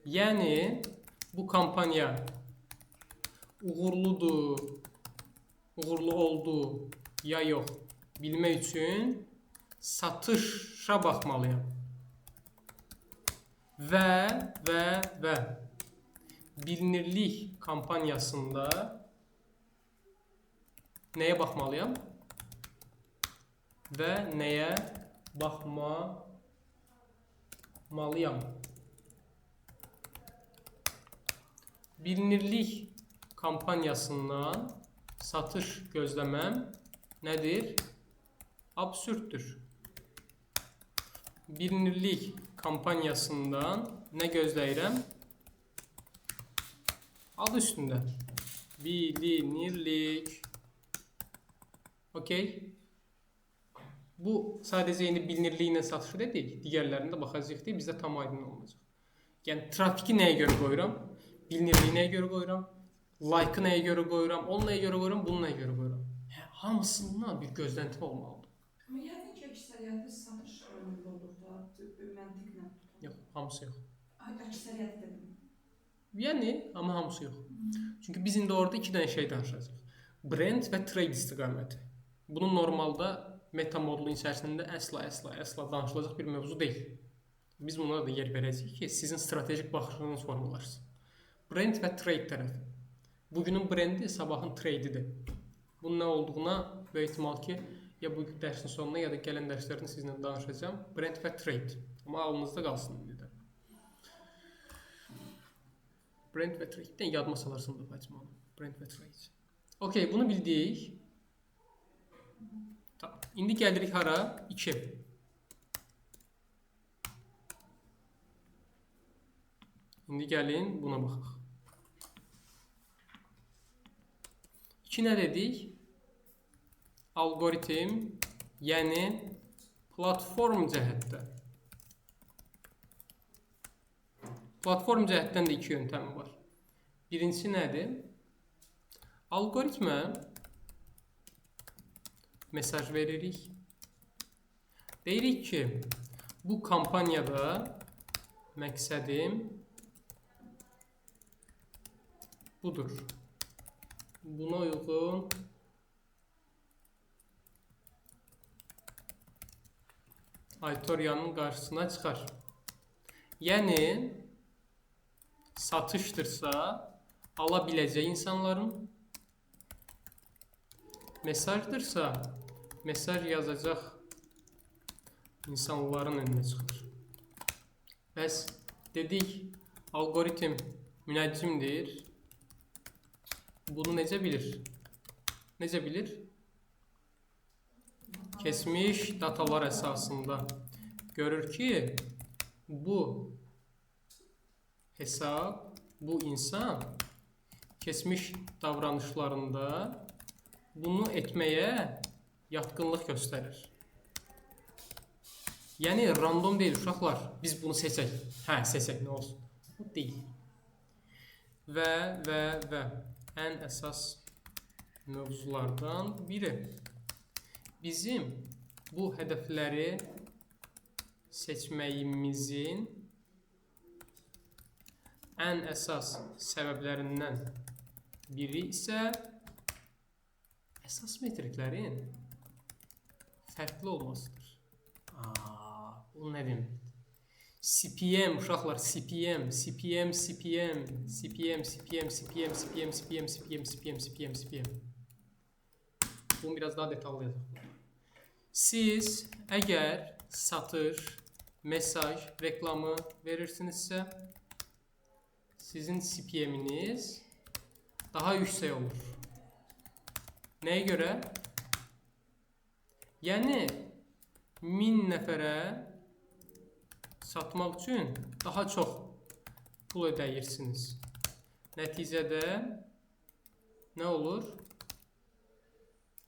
Yəni, bu kampaniya uğurludur, uğurlu oldu ya yox bilmək üçün satışa baxmalıyam. Və bilinirlik kampaniyasında nəyə baxmalıyam? Və nəyə baxmalıyam? Bilinirlik kampaniyasından satış gözləməm nədir? Absürddür. Bilinirlik kampaniyasından nə gözləyirəm? Adı üstündə. Bilinirlik. Okey. Bu sadəcə indi bilinirliklə satışı dedik. Digərlərində baxacaqıq deyə bizdə tam aydın olacaq. Yəni trafiki nəyə görə qoyuram? Bilinirliyi nəyə görə qoyuram? Like-ı nəyə görə qoyuram? Onu nəyə görə qoyuram? Bunu nəyə görə qoyuram? Hamısından bir gözləntim olmalıdır. Amma yəqin ki, əksəriyyəti satış önündə olur da, məntiqlə tutur. Yox, hamısı yox. Əksəriyyəti dedim. Yəni, amma hamısı yox. Çünki biz indi orada iki dənə şey danışacağıq. Brand və trade istiqaməti. Bunun normalda meta modulun içərisində əsla danışılacaq bir mövzu deyil. Biz buna da yer verəcəyik ki, sizin strategik baxışınız formalaşsın. Brand və trade tərəfi. Bugünün brendi sabahın trade'idir. Bunun nə olduğuna böyük ehtimal ki, ya bu dərsin sonuna ya da gələn dərslərdə sizinlə danışacağım. Brand və trade. Amma ağlınızda qalsın indi də. Brand və trade'dən yadıma salarsın da Fatima. Brand və trade. Okey, bunu bildik. Tamam. İndi gəlirik hara? 2. İndi gəlin buna baxaq. 2 nə dedik? Algoritm, yəni platform cəhətdə. Platform cəhətdən də iki yöntəmi var. Birincisi nədir? Algoritmə mesaj veririk. Deyirik ki, bu kampaniyada məqsədim budur. Buna uyğun auditoriyanın qarşısına çıxar. Yəni, satışdırsa, ala biləcək insanların, mesajdırsa, mesaj yazacaq insanların önünə çıxır. Bəs dedik, algoritm münəccimdir. Bunu necə bilir? Necə bilir? Keçmiş datalar əsasında görür ki, bu hesab, bu insan keçmiş davranışlarında bunu etməyə yatkınlıq göstərir. Yəni, random deyil, uşaqlar. Biz bunu seçək. Hə, seçək, nə olsun? Bu deyil. Və ən əsas mövzulardan biri. Bizim bu hədəfləri seçməyimizin ən əsas səbəblərindən biri isə əsas metriklərin fərqli olmasıdır. Bu nə deməkdir? CPM, uşaqlar, CPM. Bunu biraz daha detallı yazaq. Siz əgər satış, mesaj, reklamı verirsinizsə, sizin CPM-iniz daha yüksək olur. Nəyə görə? Yəni, 1000 nəfərə satmaq üçün daha çox pul ödəyirsiniz. Nəticədə nə olur?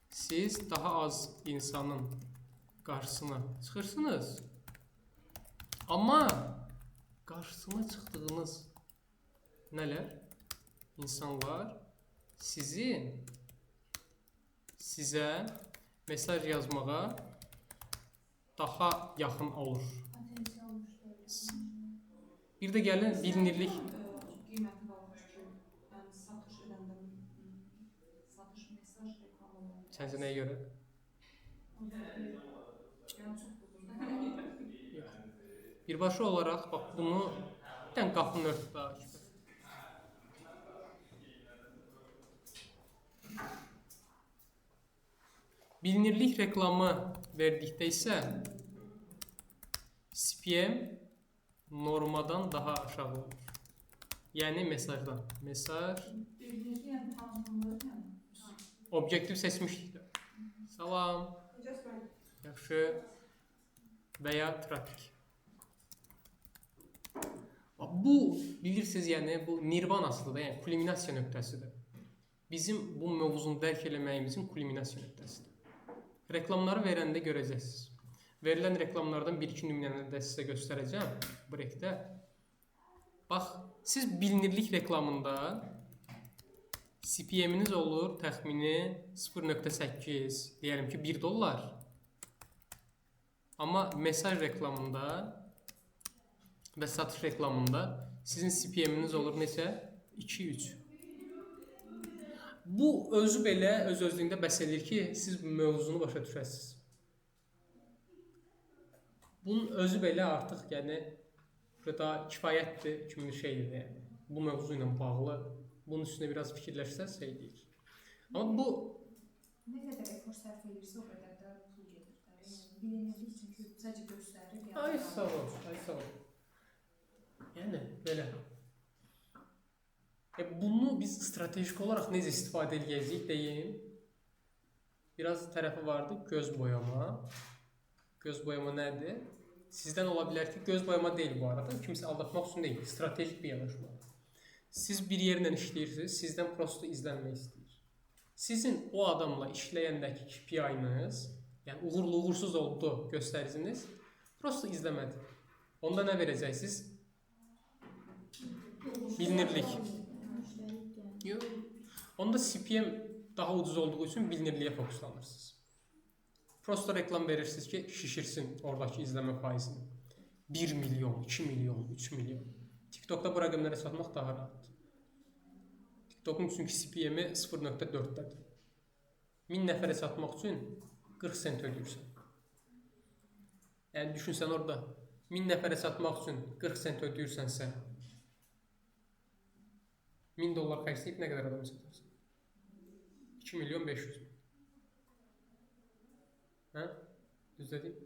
Siz daha az insanın qarşısına çıxırsınız. Amma qarşısına çıxdığınız nələr? İnsanlar sizə mesaj yazmağa daha yaxın olur. Bir də gəlin bilinirlik. Qiyməti qalmış ki, satış edəndə satış mesaj reklamı olur. Səncə nəyə görə? Yəni çox qızıldır. Birbaşa olaraq, bax bunu bir dənə qapını ört daha ki. Bilinirlik reklamı verdikdə isə CPM normadan daha aşağı olur. Yəni mesajdan. Mesaj Bilinirlik, yəni tanınırlar, yəni. Obyektiv seçmişdik də. Salam. Yaxşı. Və ya trafik. Bu, bilirsiniz, yəni bu nirvanasıdır da, yəni kulminasiya nöqtəsidir. Bizim bu mövzunu dərk eləməyimizin kulminasiya nöqtəsidir. Reklamları verəndə görəcəksiniz. Verilən reklamlardan bir-iki nümunəni də sizə göstərəcəm breakdə. Bax, siz bilinirlik reklamında CPM-iniz olur təxmini 0.8, deyəlim ki, $1. Amma mesaj reklamında və satış reklamında sizin CPM-iniz olur neçə? 2-3. Bu özü belə öz-özlüyündə bəs edir ki, siz mövzunu başa düşəsiniz. Bunun özü belə artıq, yəni burada kifayətdir kimi şeydir, yəni. Bu mövzu ilə bağlı bunun üstünə biraz fikirləşsəz şey deyir. Amma bu Nə qədər efor sərf edirsə, o qədər də pul gedir. Yəni bilinirlik çünki sadəcə göstərir. ay sağ ol. Yəni belə. Bunu biz stratejik olaraq necə istifadə edəcəyik deyim. Biraz tərəfi vardı, göz boyama. Göz boyama nədir? Sizdən ola bilər ki, göz boyama deyil bu arada. Kimsə aldatmaq üçün deyil, stratejik bir yanaşma. Siz bir yerlə işləyirsiniz, sizdən prosto izlənmək istəyir. Sizin o adamla işləyəndəki KPI-nız, yəni uğurlu, uğursuz oldu göstəriciniz, prosto izləmədir. Onda nə verəcəksiniz? Bilinirlik. Müştəri gəlir. Yox. Onda CPM daha ucuz olduğu üçün bilinirliyə fokuslanırsınız. Prosta reklam verirsiniz ki, şişirsin oradakı izləmə faizini. 1 milyon, 2 milyon, 3 milyon. TikTokda bu rəqəmlərə satmaq daha rahat. TikTokun çünki CPM-i 0.4-dədir. 1000 nəfərə satmaq üçün 40 sent ödəyirsən. Yəni düşünsən orada 1000 nəfərə satmaq üçün 40 sent ödəyirsənsə, $1000 xərcləyib nə qədər adam satarsan? 2 milyon 500 min. Hə? Düz dedim?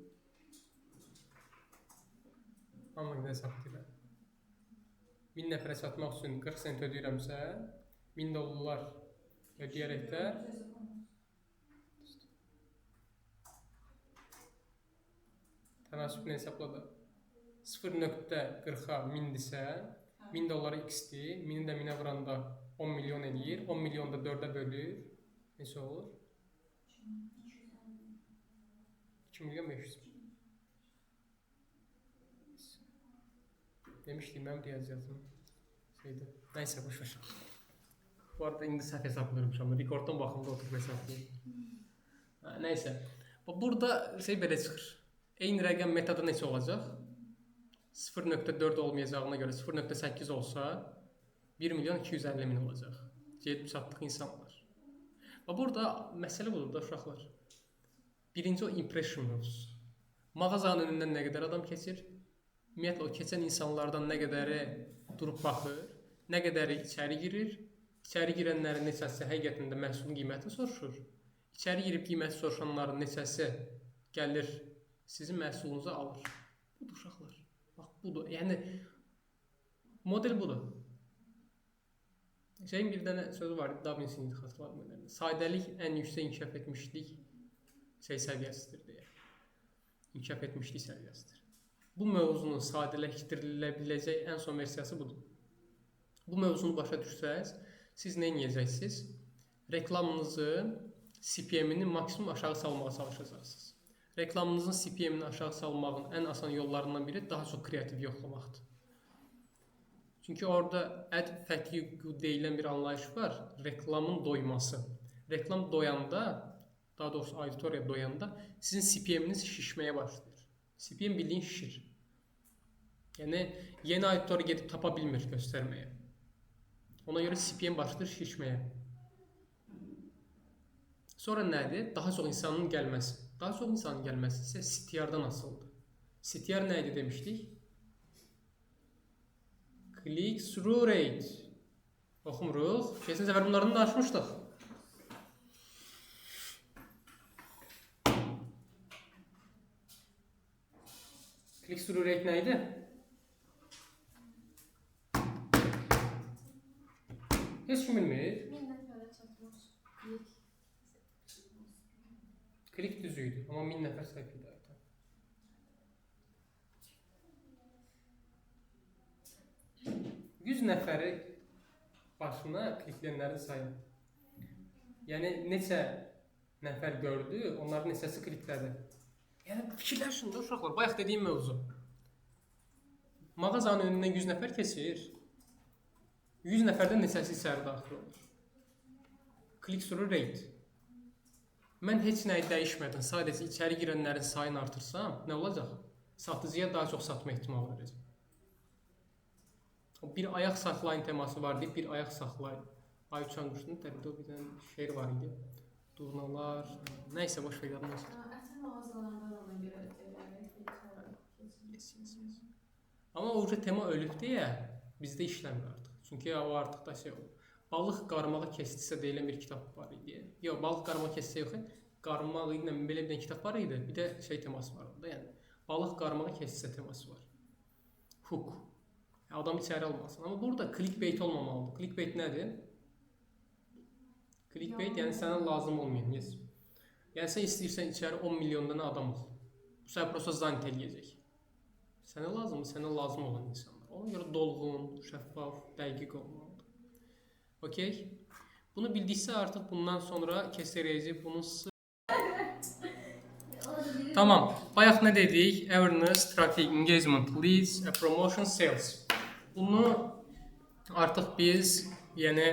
Amma qədər satdırır. 1000 nəfərə satmaq üçün 40 sent ödəyirəmsə, $1000 ödəyərək də tənasüblə hesabladı. 0.40-a 1000-dirsə, $1000 x-dir, 1000-i də 1000-ə vuranda 10 milyon eləyir, 10 milyonu da 4-ə bölür, neçə olur? 2 milyon 500 min. Demişdim, mən riyaziyyatım şeydir. Nəysə, boş. Bu arada indi səhv hesablayırmışam, rekorddan baxımda oturub hesablayayım. Nəysə, burada şey belə çıxır. Eyni rəqəm metodu neçə olacaq? 0.4 olmayacağına görə 0.8 olsa 1 milyon 250 min olacaq. Gedib çatdıq insanlar. Burada məsələ budur da uşaqlar. Birinci o impression mövzusu. Mağazanın önündən nə qədər adam keçir? Ümumiyyətlə o keçən insanlardan nə qədəri durub baxır, nə qədəri içəri girir. İçəri girənlərin neçəsi həqiqətən də məhsulun qiymətini soruşur. İçəri girib qiyməti soruşanların neçəsi gəlir sizin məhsulunuzu alır. Budur uşaqlar. Bax, budur. Yəni, model budur. Şeyin bir dənə sözü var, Da Vinci-nin xatırladım. Sadəlik ən yüksək inkişaf etmişlik səviyyəsidir deyə. İnkişaf etmişlik səviyyəsidir. Bu mövzunun sadələşdirilə biləcək ən son versiyası budur. Bu mövzunu başa düşsəz, siz nə edəcəksiniz? Reklamınızın CPM-ini maksimum aşağı salmağa çalışacaqsınız. Reklamınızın CPM-ini aşağı salmağın ən asan yollarından biri daha çox kreativ yoxlamaqdır. Çünki orada ad fatigue deyilən bir anlayış var. Reklamın doyması. Reklam doyanda, daha doğrusu auditoriya doyanda sizin CPM-iniz şişməyə başlayır. CPM bildiyin şişir. Yəni, yeni auditoriya gedib tapa bilmir göstərməyə. Ona görə CPM başlayır şişməyə. Sonra nədir? Daha çox insanın gəlməsi. Daha çox insanın gəlməsi isə CTR-dan asılıdır. CTR nə idi demişdik? Click-through rate. Oxumuruq. Keçən səfər bunlardan danışmışdıq. Click-through rate nə idi? Heç kim bilmir. 1000 nəfərə çatmaq. Klik düzüydü, amma 1000 nəfər səhv idi. 100 nəfəri başına kliklənlərin sayı. Yəni neçə nəfər gördü, onların neçəsi kliklədi. Yəni fikirləşin də uşaqlar, bayaq dediyim mövzu. Mağazanın önündən 100 nəfər keçir. 100 nəfərdən neçəsi içəri daxil olur. Click-through rate. Mən heç nəyi dəyişmədən sadəcə içəri girənlərin sayını artırsam, nə olacaq? Satıcıya daha çox satma ehtimalı verəcək. Bir ayaq saxlayın teması var deyib, bir ayaq saxlayın. Ay uçan quşunun təbii o bir dənə şeir var idi. Durnalar, nəysə boş ver yadımda. Əsil mağazalarında da ona görə Amma o tema ölüb deyə bizdə işləmir artıq. Çünki o artıq da şey olur. Balıq qarmağı kestisə deyilən bir kitab var idi. Yox, balıq qarmağı kestisə yox, qarmağı ilə belə bir dənə kitab var idi. Bir də şey teması var orada, yəni balıq qarmağı kestisə teması var. Hook. Adam içəri almasın. Amma burada clickbait olmamalıdır. Clickbait nədir? Clickbait yəni sənə lazım olmayan. Yes. Yəni sən istəyirsən içəri 10 milyon dənə adam ol. Bu sənə prosta zanit eləyəcək. Sənə lazımdır, sənə lazım olan insanlar. Ona görə dolğun, şəffaf, dəqiq olmalıdır. Okey? Bunu bildiksə artıq bundan sonra kəsərəcək bunun Tamam. Bayaq nə dedik? Awareness, traffic, engagement, leads, promotion, sales. Bunu Artıq biz, yəni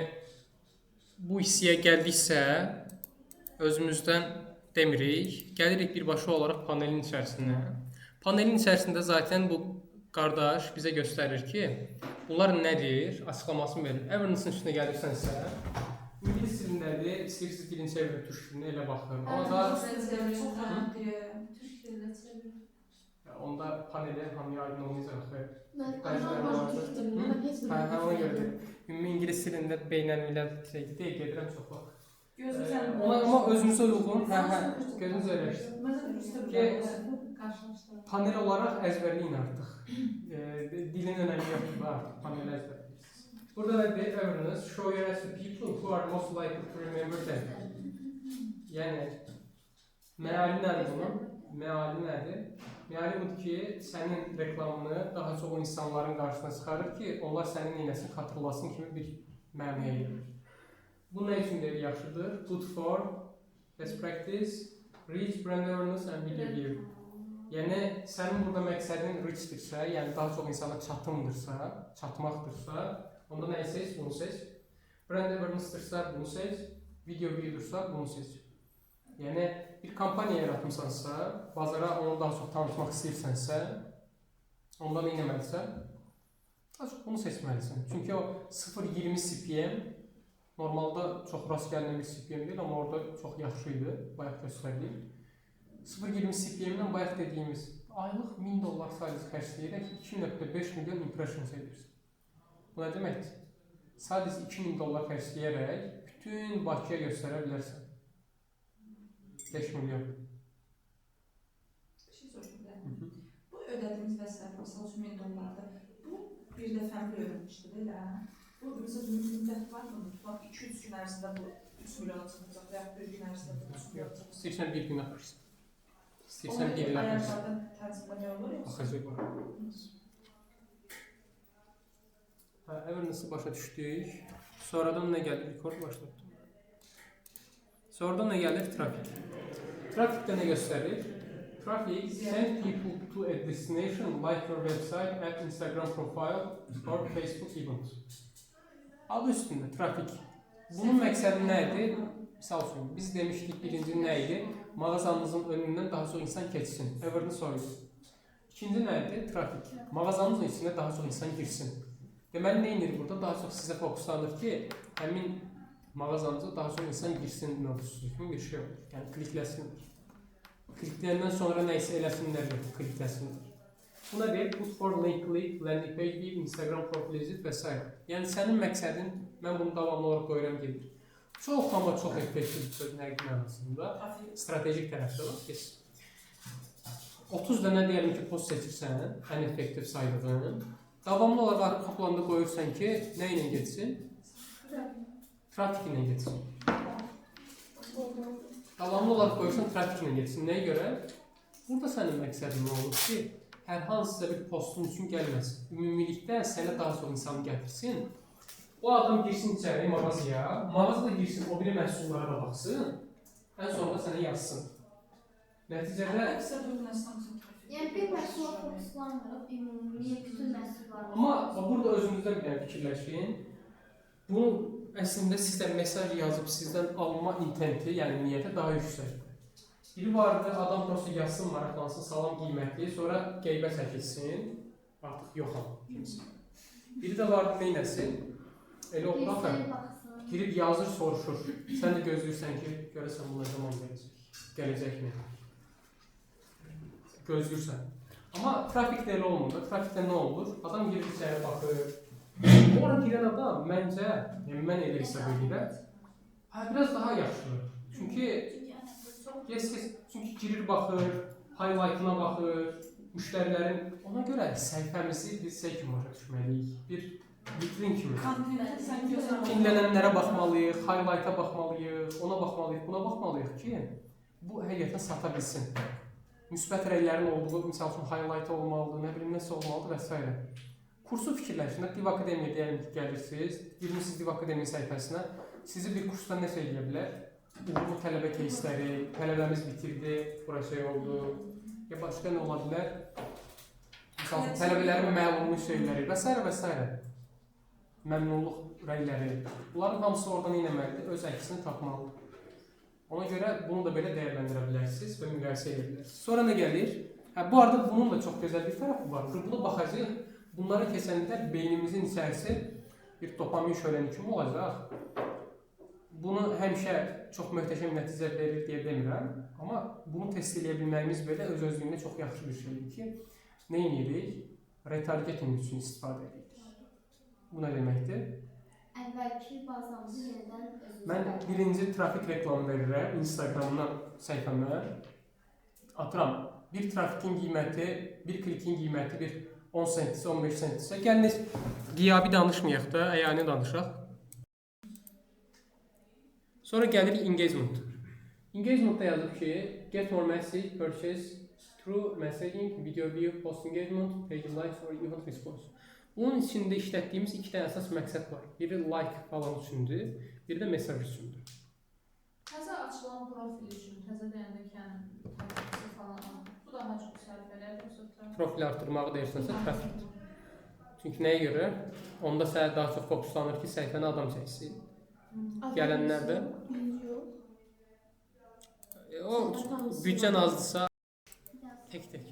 bu hissəyə gəldiksə, özümüzdən demirik, gəlirik birbaşa olaraq panelin içərisinə. Panelin içərisində zaten bu qardaş bizə göstərir ki, bunlar nədir, açıqlamasını verir. Everness-in üstünə gəlirsənsə, İngilis dilindədir, istəyirsiniz dilin çevirir, türk dilinə elə baxın. Amma da Çox rahatdır. Türk dilinə çevir. onda panelin hamıya aydın olmayacaq axı. Mən Bəziləri anlamadım vardı. Türk dilini. Mən heç Hə, ona görə. Ümumi ingilis dilində beynəlmiləl deyil, gedirəm çox vaxt. Gözləyirəm. Ona amma özünüzə uyğun, gözünüz öyrəşsin. Mən də Ki, qarşılaşdırdım. panel olaraq əzbərləyin artıq. Dilin önəmi yoxdur da artıq panel əzbərləyirsiniz. Burada nədir? Everness, show your as the people who are most likely to remember them. Yəni, məali nədir bunun? Məali nədir? Məali budur ki, sənin reklamını daha çox insanların qarşısına çıxarır ki, onlar sənin neynəsini xatırlasın kimi bir məna edir. Bu nə üçün deyil yaxşıdır? Good for best practice, reach, brand awareness and video view. Yəni, sənin burada məqsədin reachdirsə, yəni daha çox insana çatımdırsa, çatmaqdırsa, onda nəyi seç? Bunu seç. Brand awareness-dırsa, bunu seç. Video view-dursa, bunu seç. Yəni, bir kampaniya yaratmışsansa, bazara onu daha çox tanıtmaq istəyirsənsə, onda nə etməlisən? Daha çox bunu seçməlisən. Çünki o 0.20 CPM normalda çox rast gəlinən bir CPM deyil, amma orada çox yaxşı idi, bayaq göstərdik. 0.20 CPM-dən bayaq dediyimiz aylıq $1000 sadəcə xərcləyərək 2.5 milyon impressions edirsən. Bu nə deməkdir? Sadəcə $2000 xərcləyərək bütün Bakıya göstərə bilərsən. 5 milyon. Bir şey soruşum. Bu ödədiyimiz vəsait, məsəl üçün $1000'dır. Bu bir dəfəli ödənişdir, elə? Bu müddət var mı? Tutmaq 2-3 gün ərzində bu 3 milyona çıxacaq və ya 1 gün ərzində bu 3 milyona çıxacaq. İstəyirsən bir gün axırsın. İstəyirsən bir il axırsın. Ayaqlardan tənzimləmək olur yoxsa? Baxacaq var. Everness-i başa düşdük. Sonradan nə gəlir? Record başladım. Sonradan nə gəlir? Trafik. Trafikdə nə göstərir? Traffic send people to a destination like your website, app, Instagram profile or Facebook event. Adı üstündə trafik. Bunun məqsədi nə idi? Misal üçün, biz demişdik birinci nə idi? Mağazanızın önündən daha çox insan keçsin. Everness o idi. İkinci nə idi? Trafik. Mağazanızın içinə daha çox insan girsin. Deməli, nə edir burada? Daha çox sizə fokuslanır ki, həmin mağazanıza daha çox insan girsin mövzusu kimi bir şey olur. Yəni, klikləsinlər. Klikləyəndən sonra nə isə eləsinlər, klikləsinlər. Buna deyil, put for link click, landing page view, Instagram profil visit və s. Yəni, sənin məqsədin, mən bunu davamlı olaraq qoyuram gedir. Çox amma çox effektiv bir söz nəqli mənasında, stratejik tərəfdə var. 30 dənə deyəlim ki, post seçirsən, ən effektiv saydığın. Davamlı olaraq arxa planda qoyursan ki, nə ilə geçsin? Trafik ilə geçsin. Davamlı olaraq qoyursan, trafik ilə geçsin. Nəyə görə? Burada sənin məqsədin nə olur ki, hər hansısa bir postun üçün gəlməsin. Ümumilikdə sənə daha çox insanı gətirsin. O adam girsin içəri mağazaya, mağazada girsin, o biri məhsullara da baxsın, ən sonunda sənə yazsın. Nəticədə... Yəni, bir məhsula fokuslanmırıq, ümumi bütün məhsullar. Amma burada özünüzdən bir fikirləşin. Bunu əslində sizə mesaj yazıb sizdən alma intenti, yəni niyyəti daha yüksəkdir. Biri vardı, adam prosto yazsın, maraqlansın, salam qiymətli, sonra qeybə çəkilsin, artıq yoxam kimsə. Biri də vardı, neynəsin? Elə olur axı, girib yazır, soruşur. Sən də gözləyirsən ki, görəsən bu nə zaman gələcək? Gələcəkmi? Gözləyirsən. Amma trafikdə elə olmur da. Trafikdə nə olur? Adam girib içəri baxır. Ora girən adam məncə, yəni mən elə hesab edirəm, biraz daha yaxşıdır. Çünki girir baxır, highlightına baxır, müştərilərin ona görə səhifəmizi biz kimi başa düşməliyik. Bir vitrin kimi. Pinlənənlərə baxmalıyıq, highlighta baxmalıyıq, ona baxmalıyıq, buna baxmalıyıq ki, bu həqiqətən sata bilsin. Müsbət rəylərin olduğu, misal üçün highlight olmalıdır, nə bilim nəsə olmalıdır və s. Kursu fikirləşində Div Akademiya deyəlim ki, gəlirsiniz, girmişsiniz Div Akademiya səhifəsinə, sizi bir kursda nəsə eləyə bilər? Uğurlu tələbə кейsləri, tələbəmiz bitirdi, burası oldu, ya başqa nə ola bilər? Misal üçün, tələbələrin məlumlu şeyləri və s. və s. məmnunluq rəyləri. Bunların hamısı oradan eləməlidir, öz əksini tapmalıdır. Ona görə bunu da belə dəyərləndirə bilərsiniz və müqayisə edə bilərsiniz. Sonra nə gəlir? Bu arada bunun da çox gözəl bir tərəfi var. Qırpılı baxacağıq. Bunlara keçəndə beynimizin içərisi bir dopamin şöləni kimi olacaq. Bunu həmişə çox möhtəşəm nəticə verir deyə demirəm. Amma bunu test edə bilməyimiz belə öz-özlüyündə çox yaxşı bir şeydir ki, nə edirik? Retargeting üçün istifadə edirik. Bu nə deməkdir? Əvvəlki bazamızı yenidən özümüzə Mən birinci trafik reklamı verirəm Instagramdan səhifəmə. Atıram, bir trafikin qiyməti, bir klikin qiyməti bir 10 sentdirsə, 15 sentdirsə. Gəliniz qiyabi danışmayaq da, əyani danışaq. Sonra gəlir engagement. Engagementda yazıb ki, get more message, purchase through messaging, video view, post engagement, page likes or event response. Bunun içində işlətdiyimiz iki dənə əsas məqsəd var. Biri like falan üçündür, biri də mesaj üçündür. Təzə açılan profil üçün, təzə deyəndə ki, yəni təklifçi falan, bu daha çox sərfələr yoxsa Profil artırmağı deyirsənsə, trafik. Çünki nəyə görə? Onda sənə daha çox fokuslanır ki, səhifəni adam çəksin. Gələnlər də o büdcən azdırsa tək.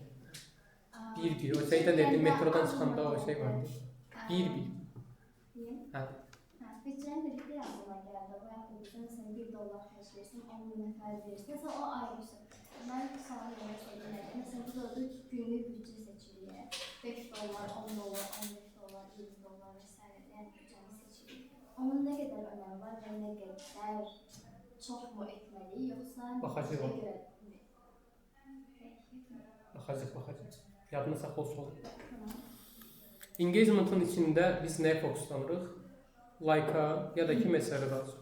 Bir. O şeydən dedim, metrodan çıxanda o şey vardı. Bir. Hə. Bütçənin birlikdə yazılan gəldi. Bu yaxud bizdən sən $1 xərcləyirsən, 10 min nəfər verirsən, sən o ayrısı. Mən sana yemək istəyirəm. Məsələn, burada da günlük büdcə seçilir. $5, $10, $15, $20 və s. Yəni büdcəni seçilir. Onun nə qədər önəmi var və nə qədər çoxmu etməli, yoxsa Baxacaq. Baxacaq. Yadını saxla sol. Engagement'ın içində biz nəyə fokuslanırıq? Like-a ya da ki, mesajə daha çox.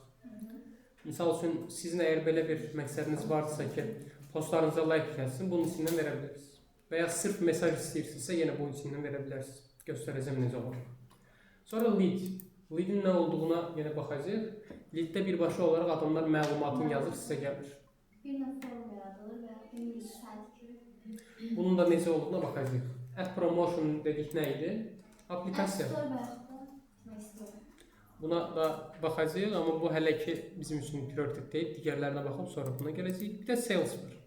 Misal üçün, sizin əgər belə bir məqsədiniz varsa ki, postlarınıza like gəlsin, bunun içindən verə bilərsiniz. Və ya sırf mesaj istəyirsinizsə, yenə bunun içindən verə bilərsiniz. Göstərəcəm necə olur. Sonra lead. Leadin nə olduğuna yenə baxacaq. Leaddə birbaşa olaraq adamlar məlumatını yazır, sizə gəlir. Bir növ form yaradılır və bir saat ki, Bunun da necə olduğuna baxacaq. Ad promotion dedik nə idi? Aplikasiya. Buna da baxacağıq, amma bu hələ ki bizim üçün prioritet deyil. Digərlərinə baxıb sonra buna gələcəyik. Bir də sales var.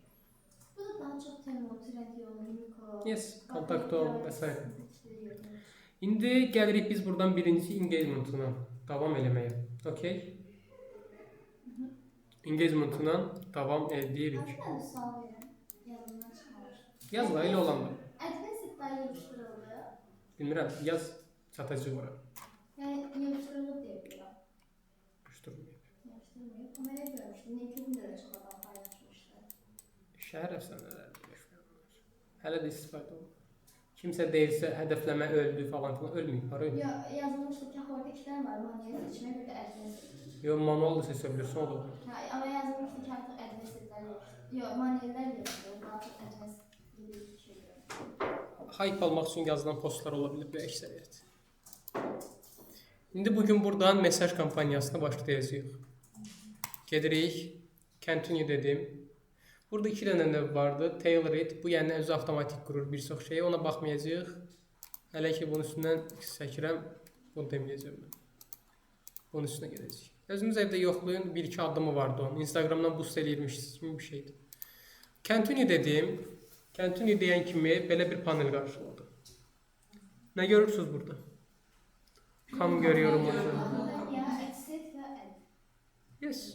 bu da daha çox Temu, Trendyol, Uniqlo, Yes, Kontakto və s. İndi gəlirik biz buradan birinci engagement'ına davam eləməyə. Okay? Engagement'ına davam edirik. Mən sual verim, yazımdan çıxmamış. Yazla elə olanda. Admin sitləri yığışdırıldı. Bilmirəm, yaz çatıcı var. Yəni yığışdırılıb deyə bilirəm. Yığışdırmayıb. Yığışdırmayıb. Amma elə görmüşdüm, LinkedIn-də də çox adam paylaşmışdı. Şəhər əfsanələri yaşayırlar. Hələ də istifadə olunur. Kimsə deyirsə hədəfləmə öldü falan filan, ölməyib, var öldü. Yazılmışdı ki, orada iki dənə var, manuel seçmək, bir də admin seçmək. Yox, manual da seçə bilirsən, o da olur. Amma yazılmışdı ki, artıq admin seçləri yoxdur. Yox, manuellər yoxdur, artıq admin gibi bir şey yoxdur. Hype almaq üçün yazılan postlar ola bilər və əksəriyyət. İndi bugün buradan mesaj kampaniyasına başlayacağıq. Gedirik, continue dedim. Burada iki dənə növ vardı. Tailor it, bu yəni özü avtomatik qurur bir çox şeyi, ona baxmayacağıq. Hələ ki bunun üstündən çəkirəm, bunu deməyəcəm mən. Bunun üstünə gedəcəyik. Özünüz evdə yoxlayın, 1-2 addımı vardı onun. Instagramdan boost eləyirmişsiniz kimi bir şeydir. Continue dedim. Continue deyən kimi belə bir panel qarşıladı. Nə görürsünüz burada? Kam görüyorum orada. Ya, adset və ad. Yes.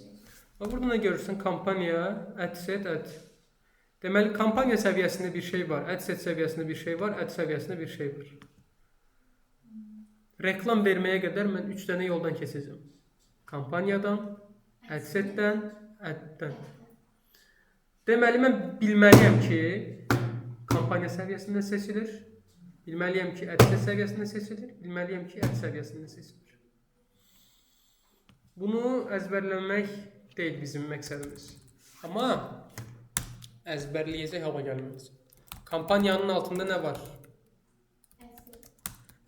Və burada nə görürsən? Kampaniya, ad set, ad. Deməli, kampaniya səviyyəsində bir şey var, ad set səviyyəsində bir şey var, ad səviyyəsində bir şey var. Reklam verməyə qədər mən 3 dənə yoldan keçəcəm. Kampaniyadan, ad setdən, addən. Deməli, mən bilməliyəm ki, kampaniya səviyyəsində seçilir. Bilməliyəm ki, ad set səviyyəsində seçilir. Bilməliyəm ki, ad səviyyəsində seçilir. Bunu əzbərləmək deyil bizim məqsədimiz. Amma əzbərləyəcək hava gəlməz. Kampaniyanın altında nə var?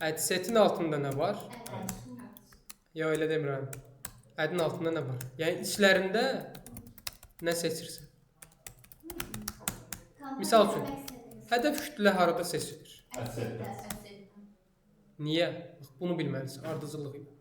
Ad setin altında nə var? Ya elə demirəm. Adın altında nə var? Yəni içlərində nə seçirsən? Misal üçün, hədəf kütlə harada seçilir? Adset. Niyə? Bunu bilməlisən, ardıcıllıq ilə.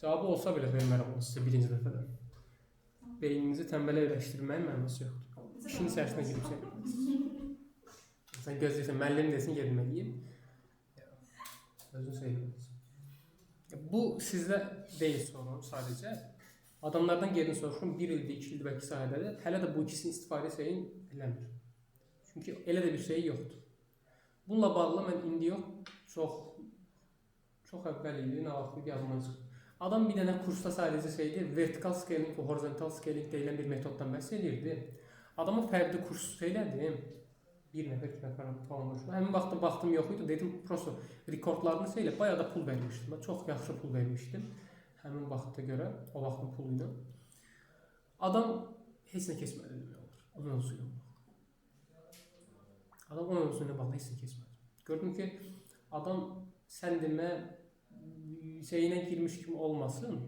Cavabı olsa belə vermərəm onu sizə birinci dəfədən. Beyninizi tənbələ öyrəşdirməyin mənası yoxdur. İşin içərisinə girib sən gözləyirsən, müəllim desin, gedməliyim. Özün söyləyirsən. Bu sizdə deyil sorun sadəcə. Adamlardan gedin soruşun, 1 ildir, 2 ildir bəlkə sahədədir. Hələ də bu ikisini istifadə etməyin eləmir. Çünki elə də bir şey yoxdur. Bununla bağlı mən indi yox, çox əvvəl idi, nə vaxt yazmadan çıxdı. Adam bir dənə kursda sadəcə şeydir, vertikal scaling və horizontal scaling deyilən bir metoddan bəhs edirdi. Adama fərqli kurs söylədim. Bir nəfər, 2 nəfər tamamlamışdı. Həmin vaxtda vaxtım yox idi. Dedim, prosto rekordlarını söylə, bayağı da pul vermişdim. Ben çox yaxşı pul vermişdim. Həmin vaxta görə, o vaxtın puluyla. Adam heç nə keçmədi demək olur. O mövzuyla bağlı. Adam o mövzuyla bağlı heç nə keçmədi. Gördüm ki, adam sən demə şeyinə girmiş kimi olmasın.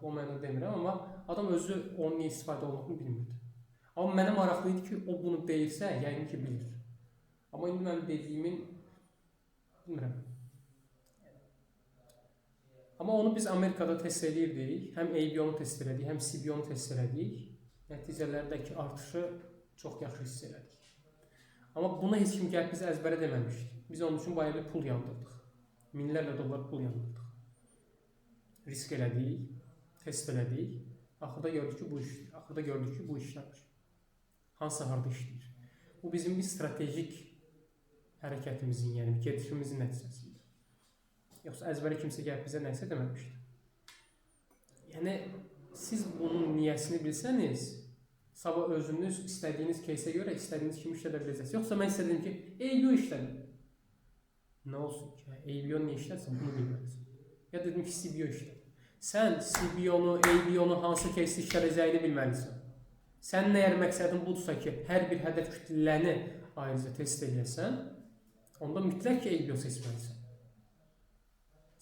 O mənə demirəm, amma adam özü onun niyə istifadə olunduğunu bilmirdi. Amma mənə maraqlı idi ki, o bunu deyirsə, yəqin ki, bilir. Amma indi mənim dediyimin bilmirəm. Amma onu biz Amerikada test edirdik. Həm ABO-nu test elədik, həm CBO-nu test elədik. Nəticələrdəki artışı çox yaxşı hiss elədik. Amma buna heç kim gəlib bizə əzbərə deməmişdi. Biz onun üçün bayağı bir pul yandırdıq. Minlərlə dollar pul yandırdıq. Risk elədik, test elədik. Axırda gördük ki, bu işdir. Axırda gördük ki, bu işləmir. Hansı harda işləyir? Bu bizim bir stratejik hərəkətimizin, yəni gedişimizin nəticəsidir. Yoxsa əzbəri kimsə gəlib bizə nəsə deməmişdir. Yəni, siz bunun niyyəsini bilsəniz, sabah özünüz istədiyiniz кейsə görə istədiyiniz kimi işlədə biləcəksiniz. Yoxsa mən istədim ki, ABO işlədim. Nə olsun ki, ABO niyə işlərsən, bunu bilməlisin. Ya dedim ki, CBO işlədim. Sən CBO-nu, ABO-nu hansı кейsi işlədəcəyini bilməlisən. Sən əgər məqsədin budursa ki, hər bir hədəf kütləni ayrıca test edəsən, onda mütləq ki, ABO seçməlisən.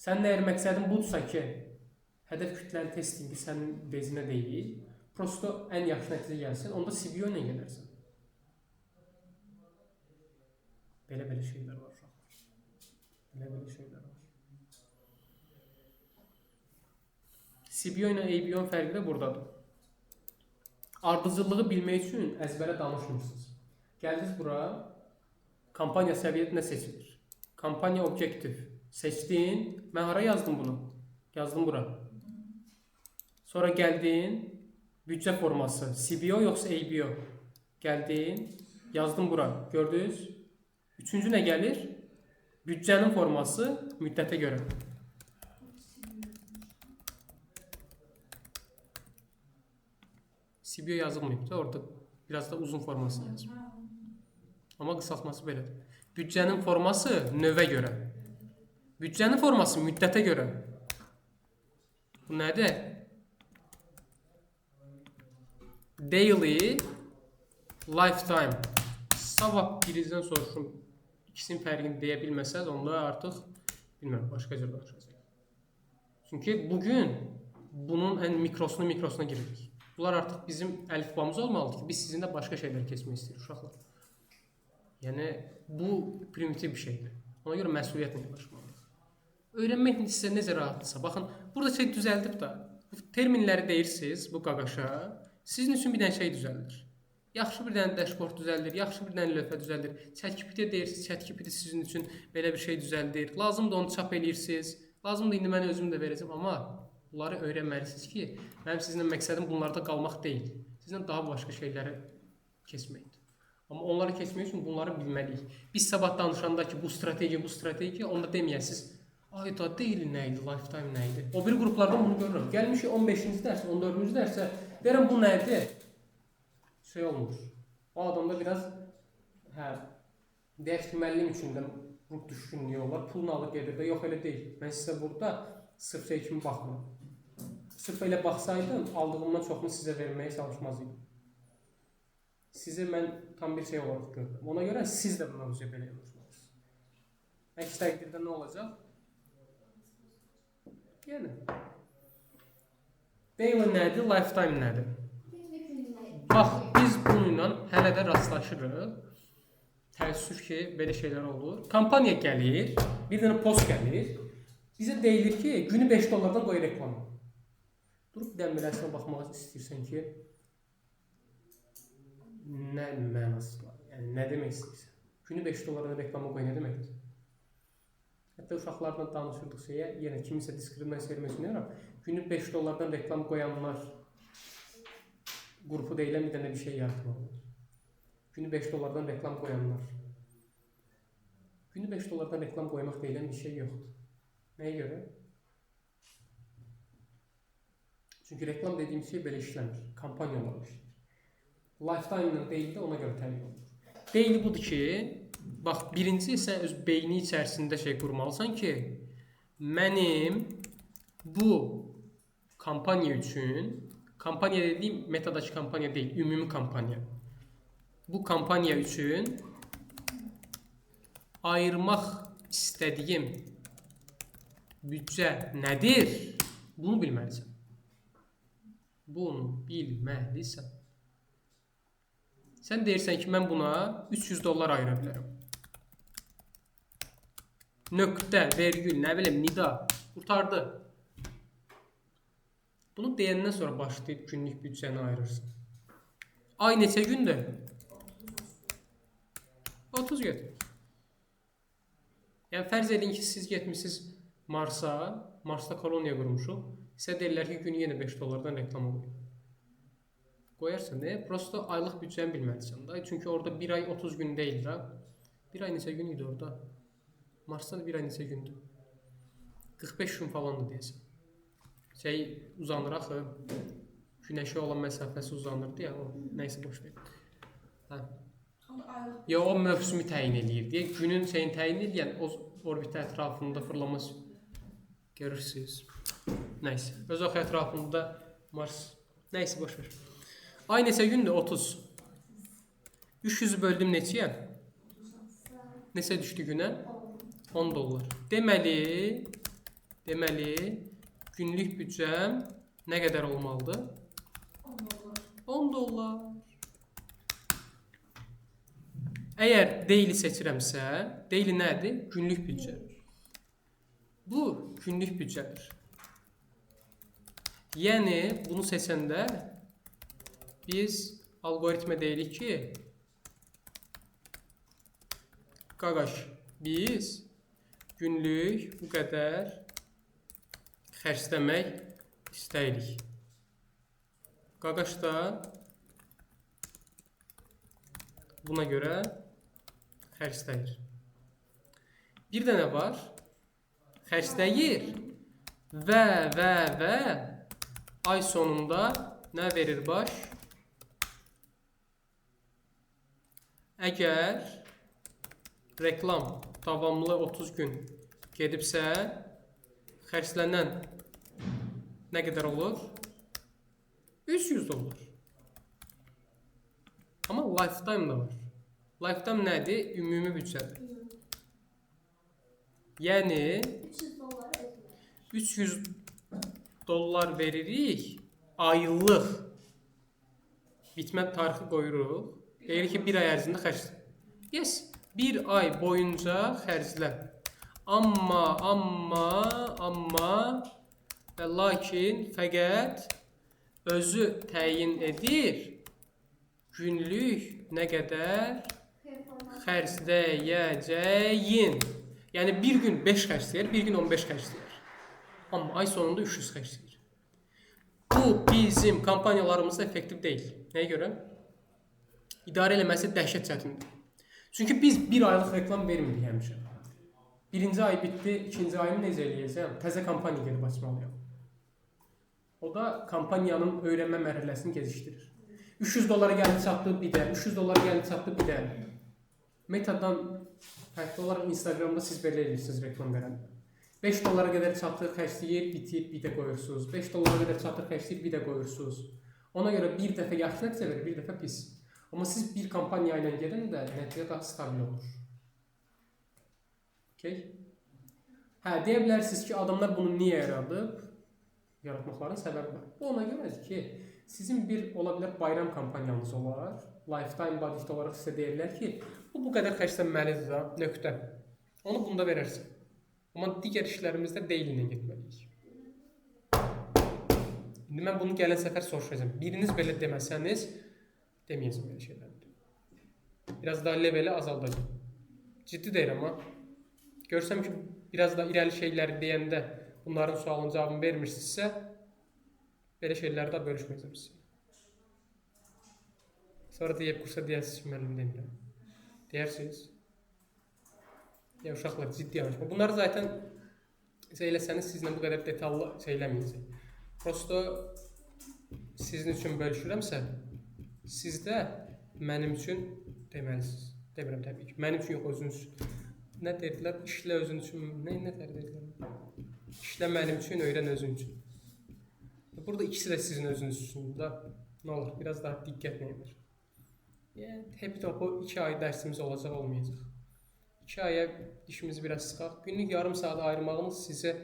Sən əgər məqsədin budursa ki, hədəf kütlənin testingi sənin bezinə deyil, prosto ən yaxşı nəticə gəlsin, onda CBO ilə gedərsən. Belə şeylər var uşaqlar. Belə şeylər var. CBO ilə ABO-nun fərqi də buradadır. Ardıcıllığı bilmək üçün əzbərə danışmırsınız. Gəldiniz bura, kampaniya səviyyədə nə seçilir? Kampaniya objektiv. Seçdin, mən hara yazdım bunu? Yazdım bura. Sonra gəldin, büdcə forması, CBO yoxsa ABO? Gəldin, yazdım bura, gördünüz? Üçüncü nə gəlir? Büdcənin forması müddətə görə. CBO yazılmayıb da orada biraz da uzun formasını yazıb. Amma qısaltması belədir. Büdcənin forması növə görə. Büdcənin forması müddətə görə. Bu nədir? Daily, lifetime. Sabah birinizdən soruşum, ikisinin fərqini deyə bilməsəz, onda artıq bilmirəm, başqa cür danışacaq. Çünki bugün bunun ən mikrosuna giririk. Bunlar artıq bizim əlifbamız olmalıdır ki, biz sizinlə başqa şeylər keçmək istəyirik uşaqlar. Yəni, bu primitiv bir şeydir. Ona görə məsuliyyətlə yanaşmalıyıq. Öyrənmək sizə necə rahatdırsa, baxın, burada şey düzəldib da, terminləri deyirsiniz bu qaqaşa, sizin üçün bir dənə şey düzəldir. Yaxşı bir dənə dashboard düzəldir, yaxşı bir dənə lövhə düzəldir. ChatGPT deyirsiniz, ChatGPT sizin üçün belə bir şey düzəldir. Lazımdır onu çap eləyirsiniz. Lazımdır indi mən özüm də verəcəm, amma bunları öyrənməlisiniz ki, mənim sizinlə məqsədim bunlarda qalmaq deyil. Sizinlə daha başqa şeyləri keçməkdir. Amma onları keçmək üçün bunları bilməliyik. Biz sabah danışanda ki, bu strateji, onda deməyəsiniz, ayda deyil nə idi, lifetime nə idi. O bir qruplardan bunu görürəm. Gəlmişik 15-ci dərs, 14-cü dərsə, deyirəm bu nədir? Şey olmuş. O adamda biraz, deyək ki, müəllim üçün də ruh düşkünlüyü olar, pulunu alıb gedir də, yox elə deyil. Mən sizə burada sırf şey kimi baxmıram. Sırf elə baxsaydım, aldığımdan çoxunu sizə verməyə çalışmazdım. Sizi mən tam bir şey olaraq görürəm. Ona görə siz də bu mövzuya belə yanaşmalısınız. Əks təqdirdə nə olacaq? Yəni, daily nədir, lifetime nədir? Bax, biz bununla hələ də rastlaşırıq. Təəssüf ki, belə şeylər olur. Kampaniya gəlir, bir dənə post gəlir. Bizə deyilir ki, günü $5 qoy reklama. Durub dəmirləsinə baxmaq istəyirsən ki, nə mənası var? Yəni nə demək istəyirsən? Günü 5 dollara reklama qoy nə deməkdir? Hətta uşaqlarla danışırdıqsa, yenə kimisə diskriminasiya verməsinlər, günü 5 dollardan reklam qoyanlar qrupu deyilən bir dənə bir şey yaratmalıdır. Günü 5 dollardan reklam qoyanlar. Günü 5 dollardan reklam qoymaq deyilən bir şey yoxdur. Nəyə görə? Çünki reklam dediyimiz şey belə işləmir. Kampaniyalar işləyir. Lifetime-la deyil də ona görə təyin olunur. Deyil budur ki, bax, birinci sən öz beyni içərisində şey qurmalısan ki, mənim bu kampaniya üçün, kampaniya dediyim metadakı kampaniya deyil, ümumi kampaniya. Bu kampaniya üçün ayırmaq istədiyim büdcə nədir? Bunu bilməlisən. Bunu bilməlisən. Sən deyirsən ki, mən buna 300 dollar ayıra bilərəm. Nöqtə, vergül, nə bilim, nida. Qurtardı. Bunu deyəndən sonra başlayıb günlük büdcəni ayırırsan. Ay neçə gündür? 30 götür. Yəni fərz edin ki, siz getmişsiniz Marsa, Marsda koloniya qurmuşuq. Sizə deyirlər ki, günü yenə 5 dollardan reklama qoyun. Qoyarsan, prosto aylıq büdcəni bilməlisən da. Çünki orada bir ay 30 gün deyil də. Bir ay neçə gün idi orada? Marsda bir ay neçə gündür? 45 gün falandır deyəsən. Şey uzanır axı. Günəşə olan məsafəsi uzanırdı ya, o nəysə boş ver. Hə. Ya o mövsümü təyin eləyir deyə günün şeyini təyin edən o orbit ətrafında fırlaması görürsüz. Nəysə, öz ox ətrafında Mars nəysə boş ver. Ay neçə gündür? 30. 300-ü böldüm neçəyə? Neçə düşdü günə? 10 dollar. Deməli günlük büdcəm nə qədər olmalıdır? 10 dollar. Əgər daily seçirəmsə, daily nədir? Günlük büdcə. Bu günlük büdcədir. Yəni bunu seçəndə biz algoritmə deyirik ki, qaqaş, biz günlük bu qədər xərcləmək istəyirik. Qaqaş da buna görə xərcləyir. Bir dənə var, xərcləyir və ay sonunda nə verir baş? Əgər reklam davamlı 30 gün gedibsə, xərclənən nə qədər olur? 300 dollar. Amma lifetime da var. Lifetime nədir? Ümumi büdcədir. Yəni 300 dollar veririk, aylıq bitmə tarixi qoyuruq. Deyirik ki, bir ay ərzində xərclə. Yes, bir ay boyunca xərclə. Amma və lakin fəqət özü təyin edir günlük nə qədər xərcləyəcəyin. Yəni bir gün 5 xərcləyir, bir gün 15 xərcləyir. Amma ay sonunda 300 xərcləyir. Bu bizim kampaniyalarımızda effektiv deyil. Nəyə görə? İdarə eləməsi dəhşət çətindir. Çünki biz bir aylıq reklam vermirik həmişə. Birinci ay bitdi, ikinci ayını necə eləyəcəm? Təzə kampaniya gedib açmalıyam. O da kampaniyanın öyrənmə mərhələsini gecikdirir. 300 dolara gəlib çatdı bir də, 300 dolara gəlib çatdı bir də. Metadan fərqli olaraq Instagramda siz belə edirsiniz reklam verəndə. 5 dollara qədər çatır, xərcləyir, bitir, bir də qoyursunuz. 5 dollara qədər çatır, xərcləyir, bir də qoyursunuz. Ona görə bir dəfə yaxşı nəticə verir, bir dəfə pis. Amma siz bir kampaniya ilə gedəndə nəticə daha stabil olur. Okay? Hə, deyə bilərsiniz ki, adamlar bunu niyə yaradıb? Yaratmaqların səbəbi var. Bu ona görədir ki, sizin bir ola bilər bayram kampanyanız olar. Lifetime budget olaraq sizə deyirlər ki, bu qədər xərclənməlidir da, nöqtə. Onu bunda verərsən. Amma digər işlərimizdə daily ilə getməliyik. İndi mən bunu gələn səfər soruşacağam. Biriniz belə deməsəniz, deməyəcəm belə şeylər. Biraz daha leveli azaldacağım. Ciddi deyirəm ha. Görsəm ki, biraz da irəli şeyləri deyəndə bunların sualının cavabını vermirsinizsə, belə şeyləri də bölüşməyəcəm sizə. Sonra deyib kursa deyəsiniz ki, müəllim demirəm. Deyirsiniz. Ya uşaqlar ciddi danışma. Bunları zaten eləsəniz sizlə bu qədər detallı eləməyəcək. Prosto sizin üçün bölüşürəmsə, siz də mənim üçün deməlisiniz. Demirəm təbii ki. Mənim üçün yox, özünüz üçün. Nə dedilər? İşlə özün üçün. Nə dedilər? İşlə mənim üçün, öyrən özün üçün. Burada ikisi də sizin özünüz üçün da. Nə olur? Biraz daha diqqətlə yapır. Hep topu 2 ay dərsimiz olacaq, olmayacaq. 2 aya işimizi biraz sıxaq. Günlük yarım saat ayırmağınız sizə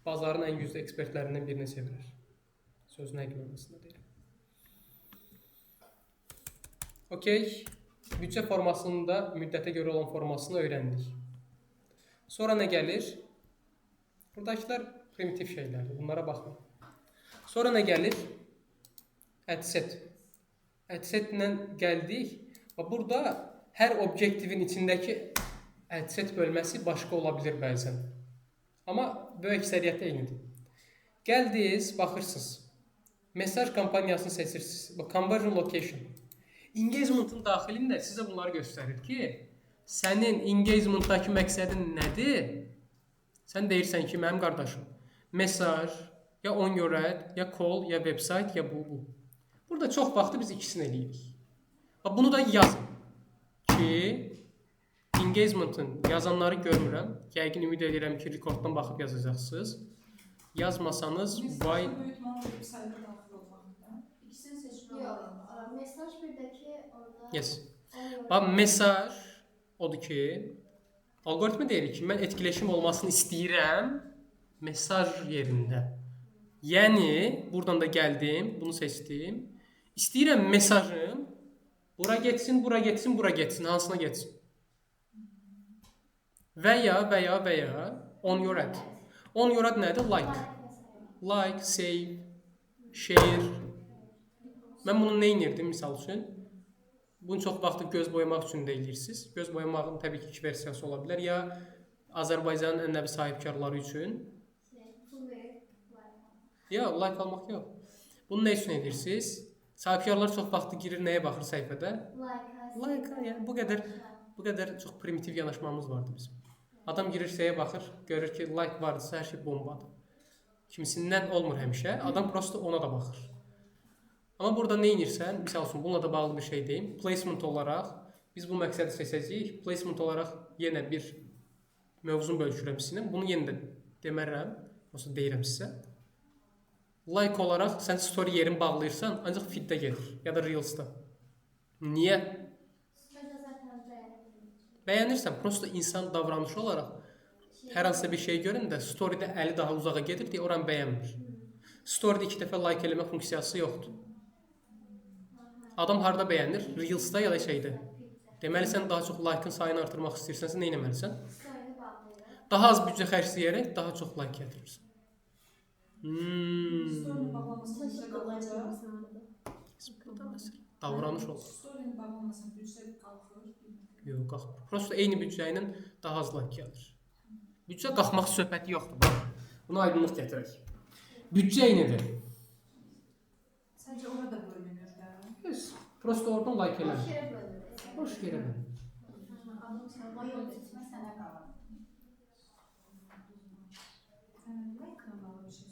bazarın ən güclü ekspertlərindən birinə çevirir. Sözün həqiqi olmasında deyirəm. Okey. Büdcə formasının da müddətə görə olan formasını öyrəndik. Sonra nə gəlir? Buradakılar primitiv şeylərdir. Bunlara baxın. Sonra nə gəlir? Adset. Adsetlə gəldik. Burada hər obyektivin içindəki adset bölməsi başqa ola bilir bəzən. Amma böyük əksəriyyətdə eynidir. Gəldiniz, baxırsınız. Mesaj kampaniyasını seçirsiniz. Conversion location. Engagement'ın daxilində sizə bunları göstərir ki, sənin engagement'dakı məqsədin nədir? Sən deyirsən ki, mənim qardaşım, mesaj, ya on your ad, ya call, ya website, ya bu. Burada çox vaxtı biz ikisini eləyirik. Bunu da yazın ki, engagement'ın yazanları görmürəm. Yəqin ümid edirəm ki, rekorddan baxıb yazacaqsınız. Yazmasanız, why... Mesaj birdəki orada... Yes. Mesaj odur ki, algoritmə deyirik ki, mən etkiləşim olmasını istəyirəm mesaj yerində. Yəni, buradan da gəldim, bunu seçdim. İstəyirəm mesajım bura getsin, bura getsin, bura getsin, hansına getsin. Və ya on your ad. On your ad nədir? Like, save, share. Mən bunu nə edirdim misal üçün? Bunu çox vaxt göz boyamaq üçün də eləyirsiniz. Göz boyamağın təbii ki 2 versiyası ola bilər. Ya Azərbaycanın ənənəvi sahibkarları üçün. Ya like almaq yox. Bunu nə üçün edirsiniz? Sahibkarlar çox vaxt girir nəyə baxır səhifədə? Like, yəni bu qədər çox primitiv yanaşmamız vardı bizim. Adam girir şeyə baxır, görür ki like vardısa hər şey bombadır. Kimisindən olmur həmişə. Adam prosto ona da baxır. Amma burada nə edirsən? Misal üçün bununla da bağlı bir şey deyim. Placement olaraq biz bu məqsədi seçəcəyik. Placement olaraq yenə bir mövzunu bölüşürəm sizinlə. Bunu yenə də demərəm. Yoxsa deyirəm sizə. Like olaraq sən story yerini bağlayırsan, ancaq feed-də gedir ya da Reels-da. Niyə? Bəyənirsən, prosto insan davranışı olaraq hər hansısa bir şey görəndə story-də əli daha uzağa gedir deyə oranı bəyənmir. Story-də 2 dəfə like eləmə funksiyası yoxdur. Adam harda bəyənir? Reels-da ya da şeydə. Deməli, sən daha çox like-ın sayını artırmaq istəyirsənsə, nə etməlisən? Daha az büdcə xərcləyərək daha çox like gətirirsən. Story-ni bağlamasın, büdcə qalacaq. Davranış olur. Story-ni bağlamasın, büdcə qalxır. Yox, qalxmır. Prosto eyni büdcə ilə daha az like gəlir. Büdcə qalxmaq söhbəti yoxdur. Bax, buna aydınlıq gətirək. Büdcə eynidir. Səncə orada bölünür də? Yes. Prosto oradan like eləmir. Boş yerə bölünür.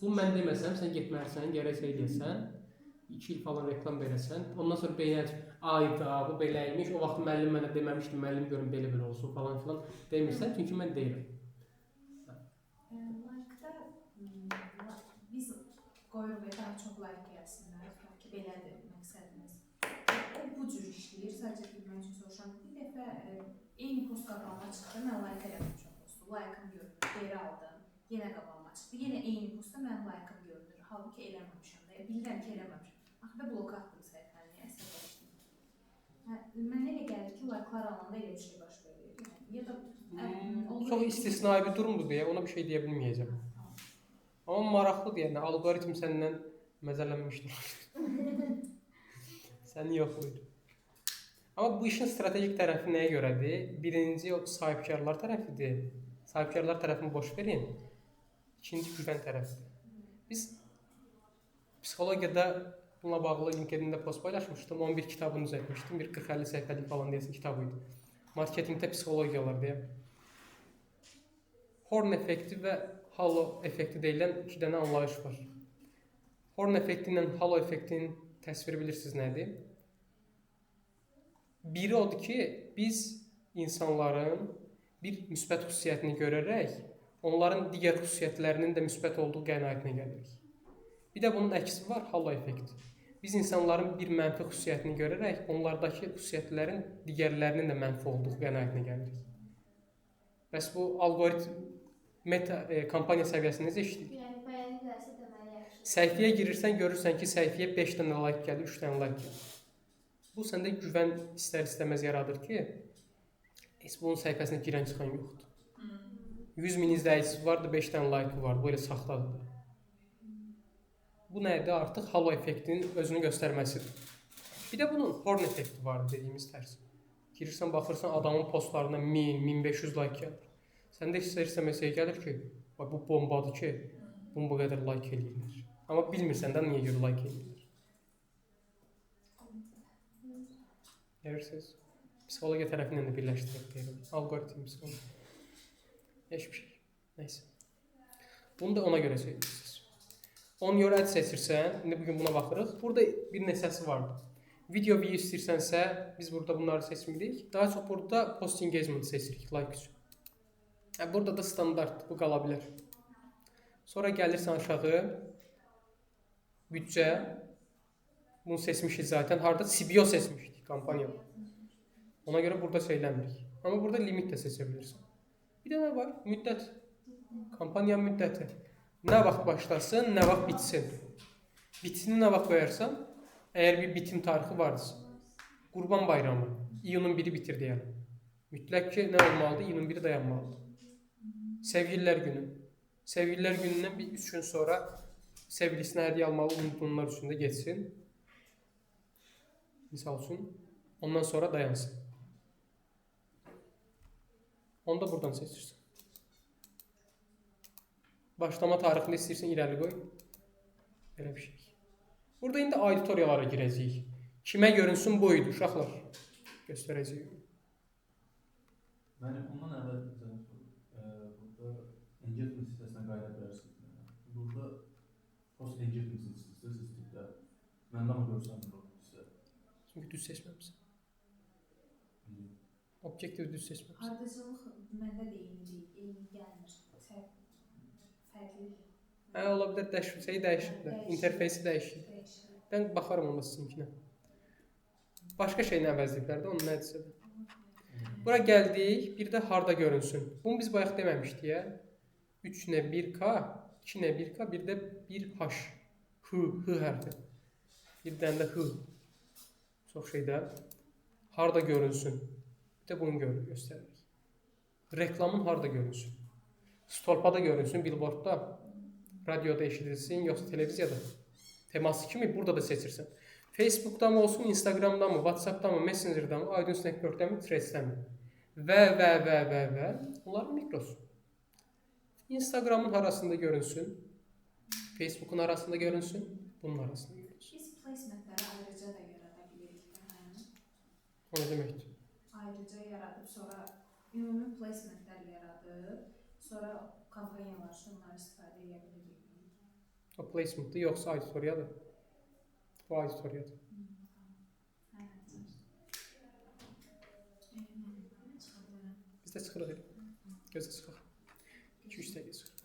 Bu mən deməsəm, sən getməlisən, gərək şey deyəsən, 2 il falan reklam verəsən, ondan sonra beynəc, ayda, bu beləymiş, o vaxt müəllim mənə deməmişdi, müəllim görün belə-belə olsun falan filan demirsən, çünki mən deyirəm. Like-da biz qoyuruq və daha çox like gəlsinlər, ki, belədir məqsədimiz. O bu cür işləyir, sadəcə bilmək üçün soruşan. Bir dəfə eyni post qabağıma çıxdı, mən like eləməmişəm postu, like-ım görünür, geri aldım, yenə qabağıma çıxdı, yenə eyni postda mənim like-ım görünür, halbuki eləməmişəm də, bilirəm ki, eləməmişəm. Axırda blok atdım səhifəni, əsəbləşdim. Mənə elə gəlir ki, like-lar alanda elə bir şey baş verir. Ya da Çox istisnai bir durumdur deyə ona bir şey deyə bilməyəcəm. Amma maraqlıdır, yəni alqoritm səndən Məzələnmişdir. Səni yoxlayır. Amma bu işin strategik tərəfi nəyə görədir? Birinci o sahibkarlar tərəfidir. Sahibkarlar tərəfini boş verin. İkinci güvən tərəfidir. Biz psixologiyada bununla bağlı LinkedIn-də post paylaşmışdım. 11 kitabını düzəltmişdim. Bir 40-50 səhifəlik falan deyəsə kitab idi. Marketinqdə psixologiyalar deyə. Horn effekti və halo effekti deyilən iki dənə anlayış var. Horn effekti ilə halo effektinin təsviri bilirsiniz nədir? Biri odur ki, biz insanların bir müsbət xüsusiyyətini görərək, onların digər xüsusiyyətlərinin də müsbət olduğu qənaətinə gəlirik. Bir də bunun əksi var, halo effekti. Biz insanların bir mənfi xüsusiyyətini görərək, onlardakı xüsusiyyətlərin digərlərinin də mənfi olduğu qənaətinə gəlirik. Bəs bu algoritm kampaniya səviyyəsində necə işləyir? Yəni bəyəni gəlsə deməli yaxşı. Səhifəyə girirsən, görürsən ki, səhifəyə 5 dənə like gəlir, 3 dənə like gəlir. Bu səndə güvən istər-istəməz yaradır ki, heç bunun səhifəsinə girən çıxan yoxdur. 100 min izləyicisi vardı, 5 dənə like vardı, bu elə saxtadır. Bu nədir? Artıq halo effektinin özünü göstərməsidir. Bir də bunun horn effekti var dediyimiz tərs. Girirsən, baxırsan adamın postlarına 1000, 1500 like gəlir. Səndə istər-istəməz gəlir ki, bu bombadır ki, bunu bu qədər like eləyirlər. Amma bilmirsən də niyə görə like eləyirlər. Görürsünüz? Psixologiya tərəfindən də birləşdirək deyirəm. Algoritm psixologiya. Heç bir şey. Nəysə. Bunu da ona görə seçirsiniz. On your ad seçirsən, indi bugün buna baxırıq. Burada bir neçəsi vardı. Video view istəyirsənsə, biz burada bunları seçmirik. Daha çox burada post engagement seçirik, like üçün. Burada da standart, bu qala bilər. Sonra gəlirsən aşağı, büdcə. Bunu seçmişik zaten. Harada? CBO seçmişdik. Kampanya. Ona görə burada söyləmirik. Amma burada limit də seçə bilirsən. Bir də nə var? Müddət. Kampaniyanın müddəti. Nə vaxt başlasın, nə vaxt bitsin. Bitini nə vaxt qoyarsan, əgər bir bitim tarixi varsa, Qurban Bayramı, iyunun 1-i bitir deyəlim. Mütləq ki, nə olmalıdır? İyunun 1-i dayanmalıdır. Sevgililər günü. Sevgililər günündən bir 3 gün sonra sevgilisine hediye almalı, unutulmalar üstünde geçsin. Misal üçün. Ondan sonra dayansın. Onu da buradan seçirsin. Başlama tarixini istəyirsən irəli qoy. Belə bir şey. Burada indi auditoriyalara girəcəyik. Kimə görünsün bu idi uşaqlar. Göstərəcəyik. Yani ondan əvvəl burada engagement sitəsinə qayıda bilərsiniz. Burada post engagement sitəsi istəyirdə məndə mı görsənmir o sizə? Çünki düz seçməmişsən. Objektiv düz seçməmişsən. Ardıcılıq məndə də eyni gəlmir. Fərqli. Ola bilər dəyişir. İnterfeysi dəyişir. Ben baxarım onda sizinkinə. Başqa şeyini əvəzləyiblər də, onun nədirsə də. Bura gəldik, bir də harda görünsün. Bunu biz bayaq deməmişdik ya. 3-nə 1K, 2-nə 1K, bir də 1H. H hərfi. Bir dənə də H. Çox şeydə. Harda görünsün. Bir də bunu göstəririk. Reklamın harda görünsün. Stolpada görünsün, billboardda. Radioda eşidilsin, yoxsa televiziyada. Teması kimi burada da seçirsən. Facebook'da mı olsun, Instagram'da mı, WhatsApp'da mı, Messenger'da mı, iTunes Network'da mı, Threads'də mi? Və. Bunlar mikrosu. Instagram'ın arasında görünsün. Facebook'un arasında görünsün. Bunun arasında görünsün. Biz placementləri ayrıca da yarada bilirik. O ne deməkdir? Ayrıca yaradıb, sonra ümumi placementlər yaradıb, sonra kampanyalar şunları istifadə edə bilirik. O placement'dır, yoxsa auditoriyadır? O auditoriyadır. Biz də çıxırıq elə. Gözə çıxaq. 2-3 dəqiqə çıxırıq.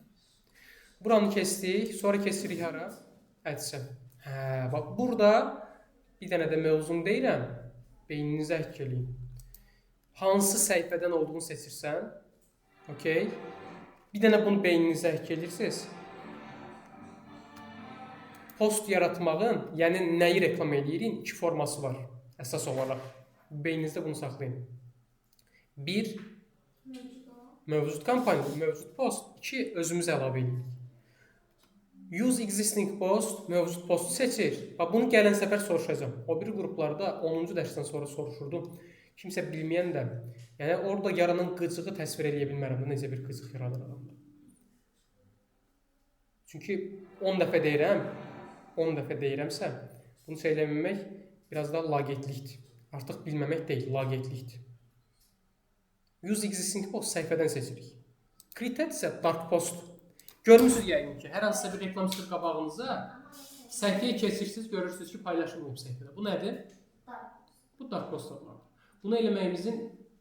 Buranı kesdik, sonra kesirik hara? Ədsən. Bax burada bir dənə də mövzum deyirəm. Beyninizə həkk eləyin. Hansı səhifədən olduğunu seçirsən, okey. Bir dənə bunu beyninizə həkk edirsiniz. Post yaratmağın, yəni nəyi reklam edirik, 2 forması var əsas olaraq. Beyninizdə bunu saxlayın. 1. Mövcud kampanya, mövcud post. 2. Özümüz əlavə edirik. Use existing post, mövcud postu seçir. Bax, bunu gələn səfər soruşacağam. O biri qruplarda 10-cu dərsdən sonra soruşurdum. Kimsə bilməyən də, yəni orada yaranan qıcığı təsvir edə bilmərəm də, necə bir qıcıq yaradır adamda. Çünki 10 dəfə deyirəmsə, bunu söyləməmək biraz da laqeydlikdir. Artıq bilməmək deyil, laqeydlikdir. Use existing post səhifədən seçirik. Created isə dark post. Görmüsünüz yəqin ki, hər hansısa bir reklam çıxır qabağınıza, səhifəyə keçirsiniz, görürsünüz ki, paylaşılmayıb səhifədə. Bu nədir? Bu dark post adlanır. Bunu eləməyimizin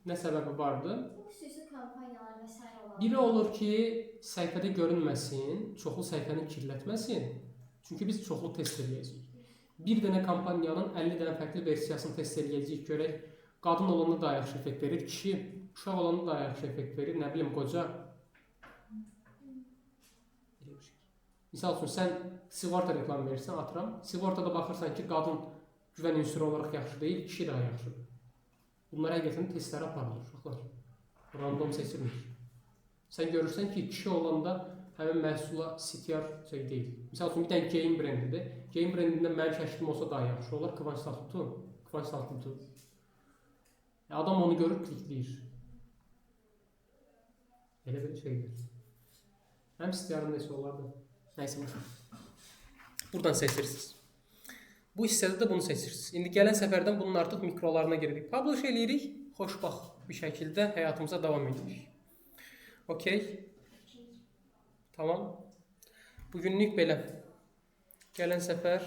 nə səbəbi vardı? Bu xüsusi kampanyalar və s. olan. Biri olur ki, səhifədə görünməsin, çoxlu səhifəni kirlətməsin. Çünki biz çoxlu test edəcəyik. Bir dənə kampanyanın 50 dənə fərqli versiyasını test edəcəyik, görək. Qadın olanda da yaxşı effekt verir, kişi, uşaq olanda da yaxşı effekt verir, nə bilim, qoca. Misal üçün, sən sigorta reklamı verirsən, atıram. Sigortada baxırsan ki, qadın güvən ünsürü olaraq yaxşı deyil, kişi daha yaxşıdır. Bunlar həqiqətən testlərə aparılır, uşaqlar. Random seçilmir. Sən görürsən ki, kişi olanda həmin məhsula CTR şey deyil. Misal üçün, bir dənə geyim brendidir. Geyim brendindən mənim şəklim olsa daha yaxşı olar. Kıvanç Tatlıtuğ. Adam onu görür, klikləyir. Elə bir şeydir. Həm CTR-ın neçə olardı? Nəysə, buradan seçirsiniz. Bu hissədə də bunu seçirsiniz. İndi gələn səfərdən bunun artıq mikrolarına giririk. Publish eləyirik, xoşbaxt bir şəkildə həyatımıza davam edirik. Okey. Tamam. Bugünlük belə. Gələn səfər